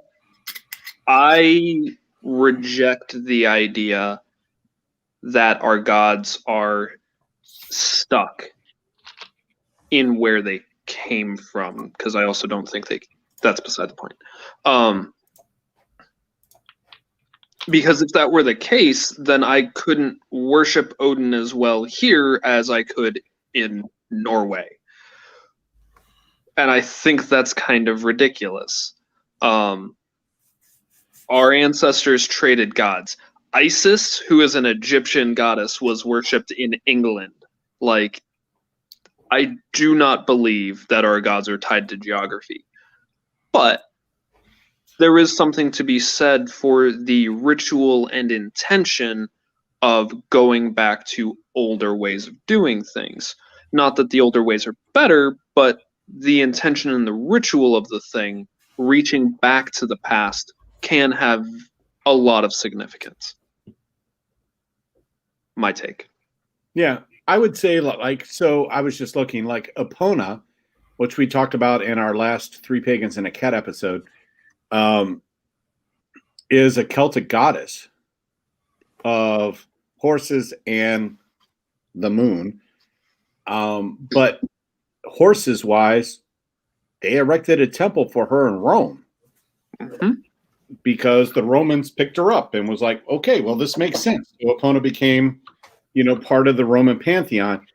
I reject the idea that our gods are stuck in where they came from, because I also don't think that's beside the point. Because if that were the case, then I couldn't worship Odin as well here as I could in Norway. And I think that's kind of ridiculous. Our ancestors traded gods. Isis, who is an Egyptian goddess, was worshipped in England. Like, I do not believe that our gods are tied to geography. But there is something to be said for the ritual and intention of going back to older ways of doing things. Not that the older ways are better, but the intention and the ritual of the thing, reaching back to the past, can have a lot of significance. My take. Yeah, I would say so I was just looking like Epona, which we talked about in our last Three Pagans and a Cat episode, is a Celtic goddess of horses and the moon. But horses wise, they erected a temple for her in Rome. Because the Romans picked her up and was like, okay, well, this makes sense. So Epona became, part of the Roman pantheon.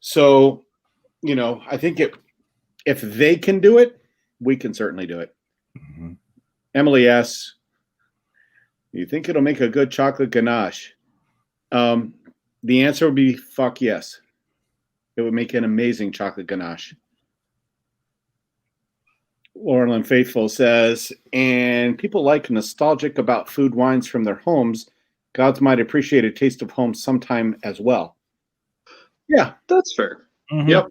So, I think if they can do it, we can certainly do it. Emily asks, you think it'll make a good chocolate ganache? The answer would be fuck yes. It would make an amazing chocolate ganache. Lauren Faithful says, and people like nostalgic about food wines from their homes. Gods might appreciate a taste of home sometime as well. Yeah. That's fair. Yep.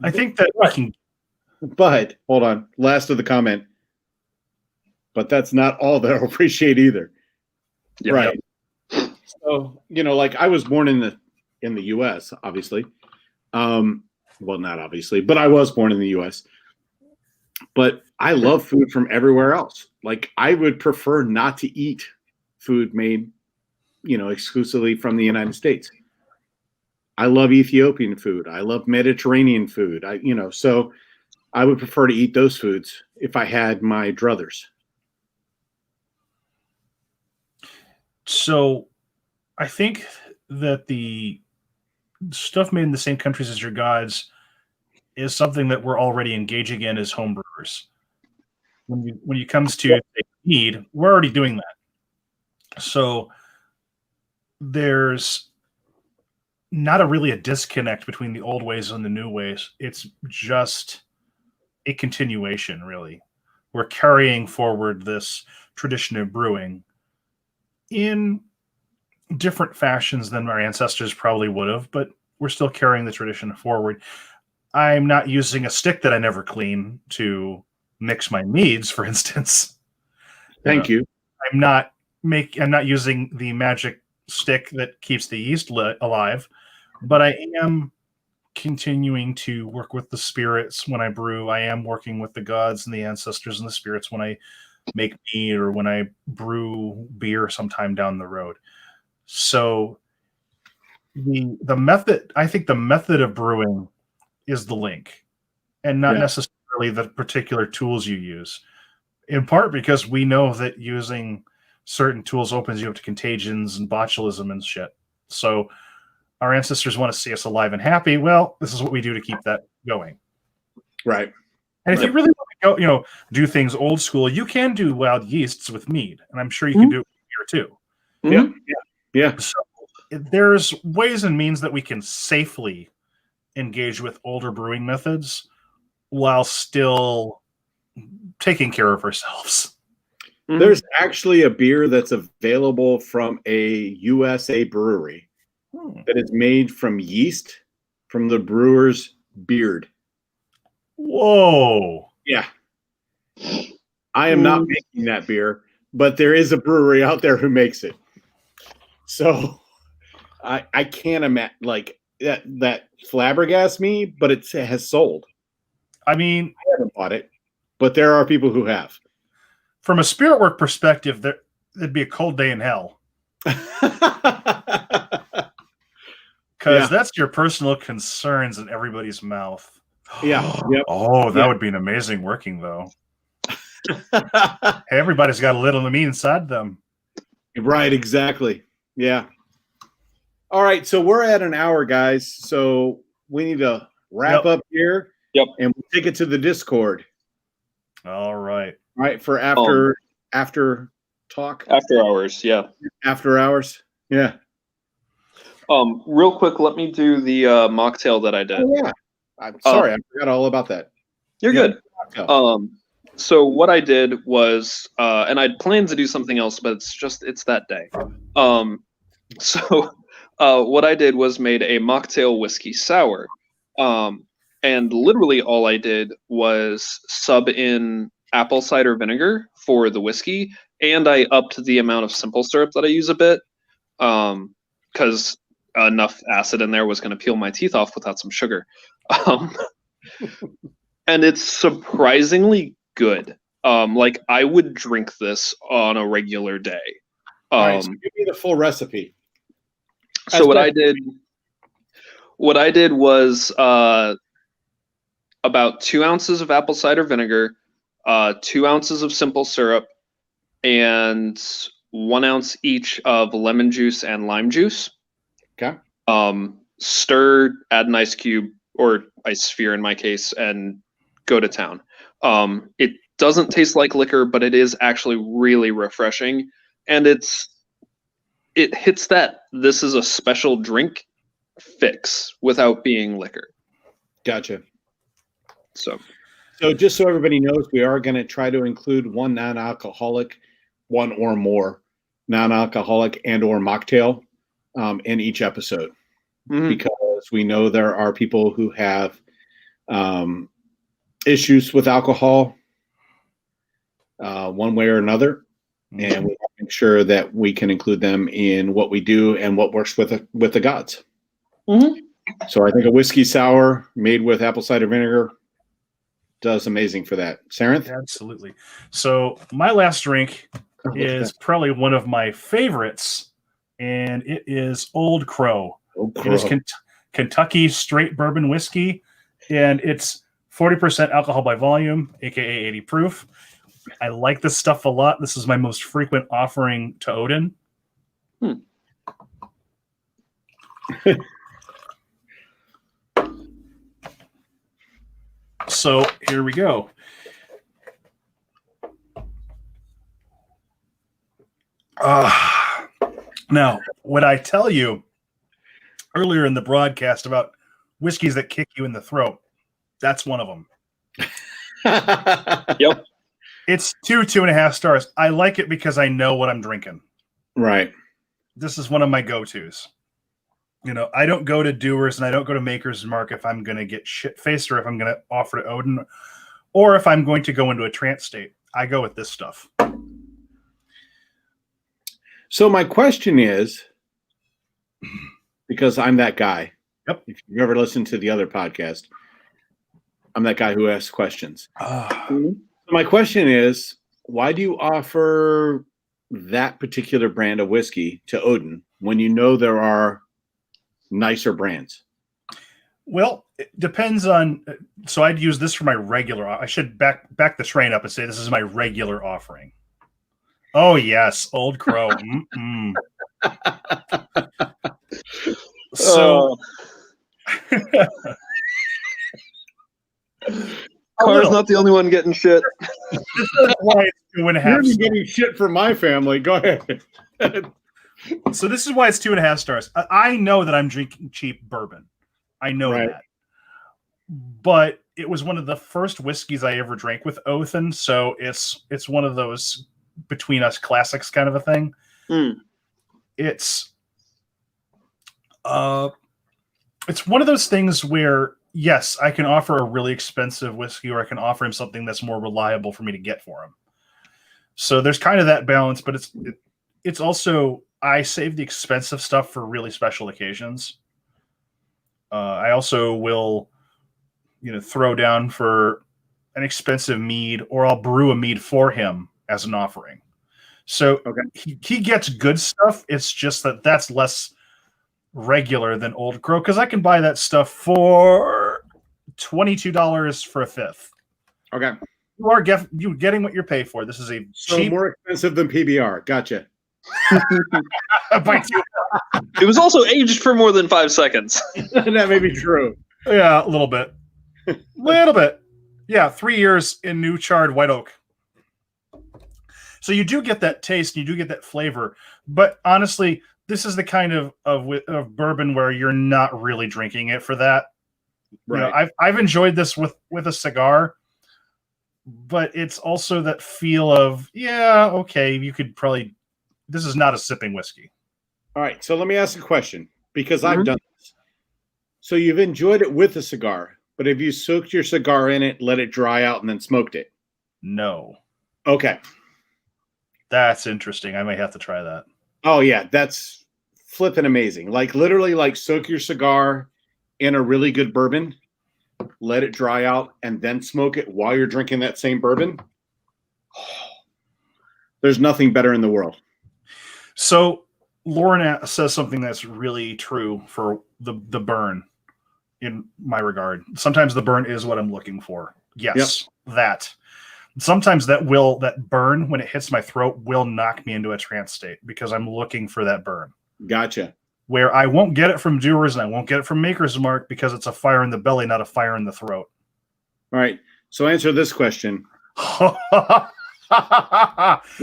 I think that we can. But hold on. Last of the comment. But that's not all they'll appreciate either. Yep. Right. So, I was born in the US, obviously. Well, not obviously, but I was born in the US. But I love food from everywhere else. Like, I would prefer not to eat food made, exclusively from the United States. I love Ethiopian food. I love Mediterranean food. So I would prefer to eat those foods if I had my druthers. So I think that the stuff made in the same countries as your gods is something that we're already engaging in as home brewers. When it comes to mead, we're already doing that. So there's not really a disconnect between the old ways and the new ways. It's just a continuation, really. We're carrying forward this tradition of brewing in different fashions than our ancestors probably would have, but we're still carrying the tradition forward. I'm not using a stick that I never clean to mix my meads, for instance. Thank you. I'm not using the magic stick that keeps the yeast alive, but I am continuing to work with the spirits when I brew. I am working with the gods and the ancestors and the spirits when I make mead or when I brew beer sometime down the road. So the method, I think the method of brewing is the link and not necessarily the particular tools you use. In part because we know that using certain tools opens you up to contagions and botulism and shit. So our ancestors want to see us alive and happy. Well, this is what we do to keep that going. Right. And if you really want to go, do things old school, you can do wild yeasts with mead, and I'm sure you can do it with beer too. Yeah. So there's ways and means that we can safely engage with older brewing methods while still taking care of ourselves. There's actually a beer that's available from a USA brewery that is made from yeast from the brewer's beard. Whoa. Yeah. I am not making that beer, but there is a brewery out there who makes it. So I can't imagine, like, that flabbergasts me, but it has sold. I mean, I haven't bought it, but there are people who have. From a spirit work perspective, there'd be a cold day in hell. Because that's your personal concerns in everybody's mouth. Yeah. Yep. Oh, that would be an amazing working, though. Hey, everybody's got a little of me inside them. Right, exactly. Yeah. All right, so we're at an hour, guys. So we need to wrap up here. Yep. And we'll take it to the Discord. All right. Right, for after talk. After hours, yeah. After hours. Yeah. Real quick, let me do the mocktail that I did. Oh, yeah. I'm sorry, I forgot all about that. You're good. So what I did was, and I'd planned to do something else, but it's that day. So what I did was made a mocktail whiskey sour. And literally all I did was sub in apple cider vinegar for the whiskey, and I upped the amount of simple syrup that I use a bit, because enough acid in there was going to peel my teeth off without some sugar. And it's surprisingly good. Like, I would drink this on a regular day. All right, so give me the full recipe. So what I did was about 2 ounces of apple cider vinegar, 2 ounces of simple syrup, and 1 ounce each of lemon juice and lime juice. Okay. Stir, add an ice cube or ice sphere in my case, and go to town. It doesn't taste like liquor, but it is actually really refreshing, and it hits that this is a special drink fix without being liquor. Gotcha. So just so everybody knows, we are going to try to include one non-alcoholic, one or more non-alcoholic and or mocktail in each episode, because we know there are people who have issues with alcohol one way or another, and we want to make sure that we can include them in what we do and what works with the gods. So I think a whiskey sour made with apple cider vinegar does amazing for that. Sarenth? Absolutely. So my last drink is probably one of my favorites, and it is Old Crow. It is Kentucky straight bourbon whiskey, and it's 40% alcohol by volume, aka 80 proof. I like this stuff a lot. This is my most frequent offering to Odin. So here we go. Now, what I tell you earlier in the broadcast about whiskeys that kick you in the throat, that's one of them. Yep. It's 2.5 stars. I like it because I know what I'm drinking. Right. This is one of my go-tos. You know, I don't go to Doers and I don't go to Maker's Mark if I'm going to get shit-faced or if I'm going to offer to Odin or if I'm going to go into a trance state. I go with this stuff. So my question is, because I'm that guy. Yep. If you've ever listened to the other podcast, I'm that guy who asks questions. So my question is, why do you offer that particular brand of whiskey to Odin when you know there are nicer brands? Well, it depends on. So I'd use this for my regular. I should back the train up and say this is my regular offering. Oh yes, Old Crow. So, Car's not the only one getting shit. This is why it's 2.5 You're stars. getting shit from my family. Go ahead. So this is why it's 2.5 stars. I know that I'm drinking cheap bourbon. I know Right. that. But it was one of the first whiskeys I ever drank with Othin, so it's one of those between us classics kind of a thing. It's one of those things where yes, I can offer a really expensive whiskey or I can offer him something that's more reliable for me to get for him. So there's kind of that balance, but it's also I save the expensive stuff for really special occasions. I also will, throw down for an expensive mead, or I'll brew a mead for him as an offering. So he gets good stuff. It's just that's less regular than Old Crow because I can buy that stuff for $22 for a fifth. Okay. You're getting what you're paid for. This is a cheap, more expensive than PBR. Gotcha. by two. It was also aged for more than 5 seconds. That may be true. Yeah, a little bit. Little bit. Yeah, 3 years in new charred white oak. So you do get that taste, you do get that flavor. But honestly, this is the kind of bourbon where you're not really drinking it for that. Right. I've enjoyed this with a cigar, but it's also that feel of, yeah, okay, you could probably, this is not a sipping whiskey. All right. So let me ask a question because I've done this. So you've enjoyed it with a cigar, but have you soaked your cigar in it, let it dry out, and then smoked it? No. Okay. That's interesting. I may have to try that. Oh, yeah. That's flipping amazing. Like literally soak your cigar in a really good bourbon, let it dry out, and then smoke it while you're drinking that same bourbon. There's nothing better in the world. So Lauren says something that's really true for the burn in my regard. Sometimes the burn is what I'm looking for. Yes, that. Sometimes that burn when it hits my throat will knock me into a trance state because I'm looking for that burn. Gotcha. Where I won't get it from Doers and I won't get it from Maker's Mark because it's a fire in the belly, not a fire in the throat. All right. So answer this question. We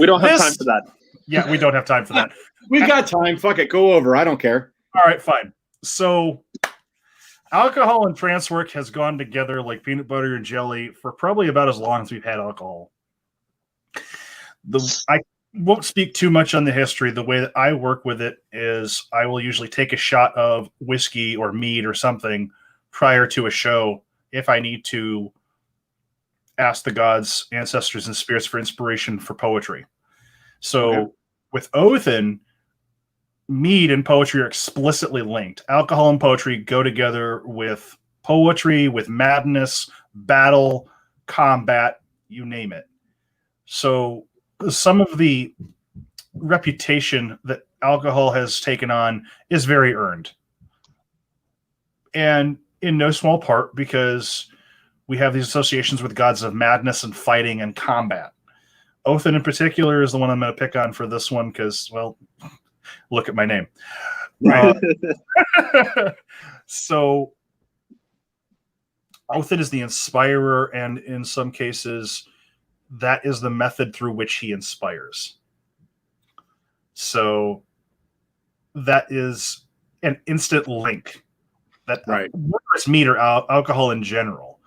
don't have time for that. Yeah, we don't have time for that. We got time. Fuck it. Go over. I don't care. All right, fine. So alcohol and trance work has gone together like peanut butter and jelly for probably about as long as we've had alcohol. I won't speak too much on the history. The way that I work with it is I will usually take a shot of whiskey or mead or something prior to a show if I need to ask the gods, ancestors, and spirits for inspiration for poetry. So with Othin, mead and poetry are explicitly linked. Alcohol and poetry go together with poetry, with madness, battle, combat, you name it. So some of the reputation that alcohol has taken on is very earned. And in no small part because we have these associations with gods of madness and fighting and combat. Othin in particular is the one I'm going to pick on for this one because, well, look at my name. Right. So Othin is the inspirer, and in some cases, that is the method through which he inspires. So that is an instant link. That Right. whether it's meat or alcohol in general.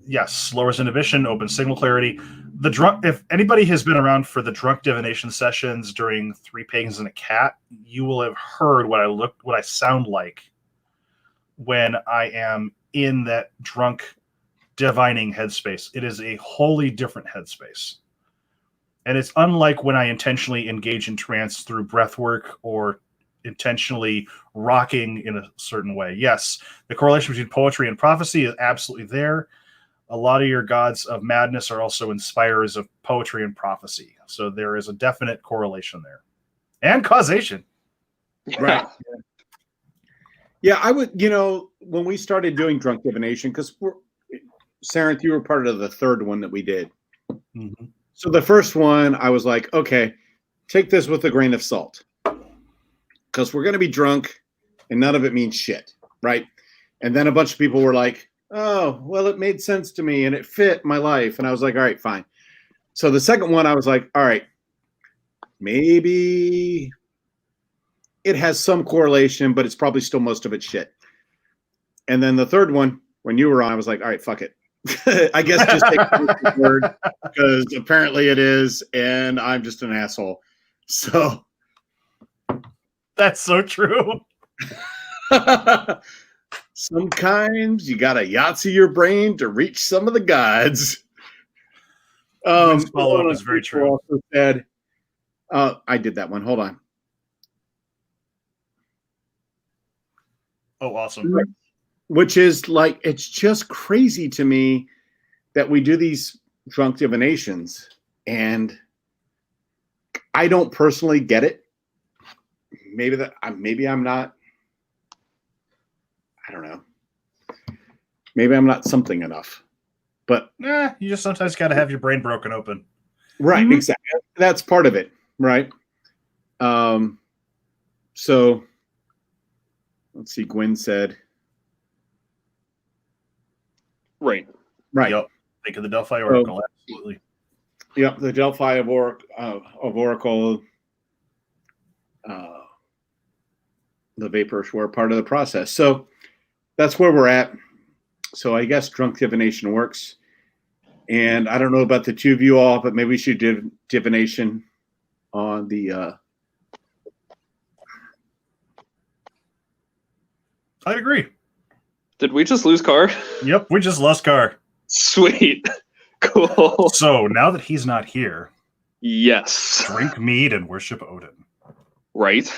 Yes, lowers inhibition, opens signal clarity. The drunk. If anybody has been around for the drunk divination sessions during Three Pagans and a Cat, you will have heard what I sound like when I am in that drunk divining headspace. It is a wholly different headspace. And it's unlike when I intentionally engage in trance through breath work or intentionally rocking in a certain way. Yes, the correlation between poetry and prophecy is absolutely there. A lot of your gods of madness are also inspirers of poetry and prophecy. So there is a definite correlation there. And causation. Yeah. Right. Yeah, I would, when we started doing drunk divination, because Sarenth, you were part of the third one that we did. Mm-hmm. So the first one, I was like, okay, take this with a grain of salt. Because we're going to be drunk and none of it means shit, right? And then a bunch of people were like, oh, well, it made sense to me and it fit my life. And I was like, all right, fine. So the second one, I was like, all right, maybe it has some correlation, but it's probably still most of it shit. And then the third one, when you were on, I was like, all right, fuck it. I guess just take the word because apparently it is, and I'm just an asshole. So that's so true. Sometimes you gotta Yahtzee your brain to reach some of the gods. Follow-up is very true. Also said, I did that one. Hold on. Oh, awesome. Which is like, it's just crazy to me that we do these drunk divinations and I don't personally get it. Maybe I'm not, I don't know. Maybe I'm not something enough, but you just sometimes got to have your brain broken open. Right. Mm-hmm. Exactly. That's part of it. Right. So let's see. Gwen said, Right. Yep. Think of the Delphi Oracle. Absolutely. Yep. The Delphi of Oracle, the vapors were part of the process. So that's where we're at. So I guess drunk divination works. And I don't know about the two of you all, but maybe we should do divination on the. I'd agree. Did we just lose Carr? Yep, we just lost Carr. Sweet. Cool. So now that he's not here, yes, drink mead and worship Odin. Right.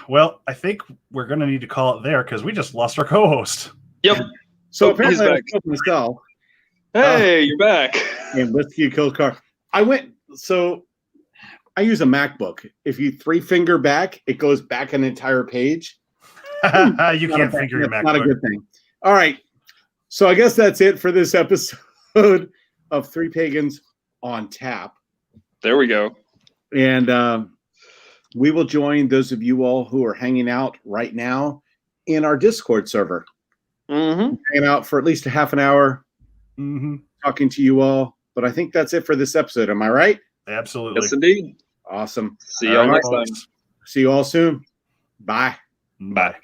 Well, I think we're going to need to call it there because we just lost our co-host. Yep. So apparently I killed myself. Hey, you're back. And whiskey killed Carr. I use a MacBook. If you three finger back, it goes back an entire page. You can't finger your MacBook. Not a good thing. All right. So I guess that's it for this episode of Three Pagans on Tap. There we go. And we will join those of you all who are hanging out right now in our Discord server. Mm-hmm. Hanging out for at least a half an hour, talking to you all. But I think that's it for this episode. Am I right? Absolutely. Yes, indeed. Awesome. See you all next time. See you all soon. Bye. Bye.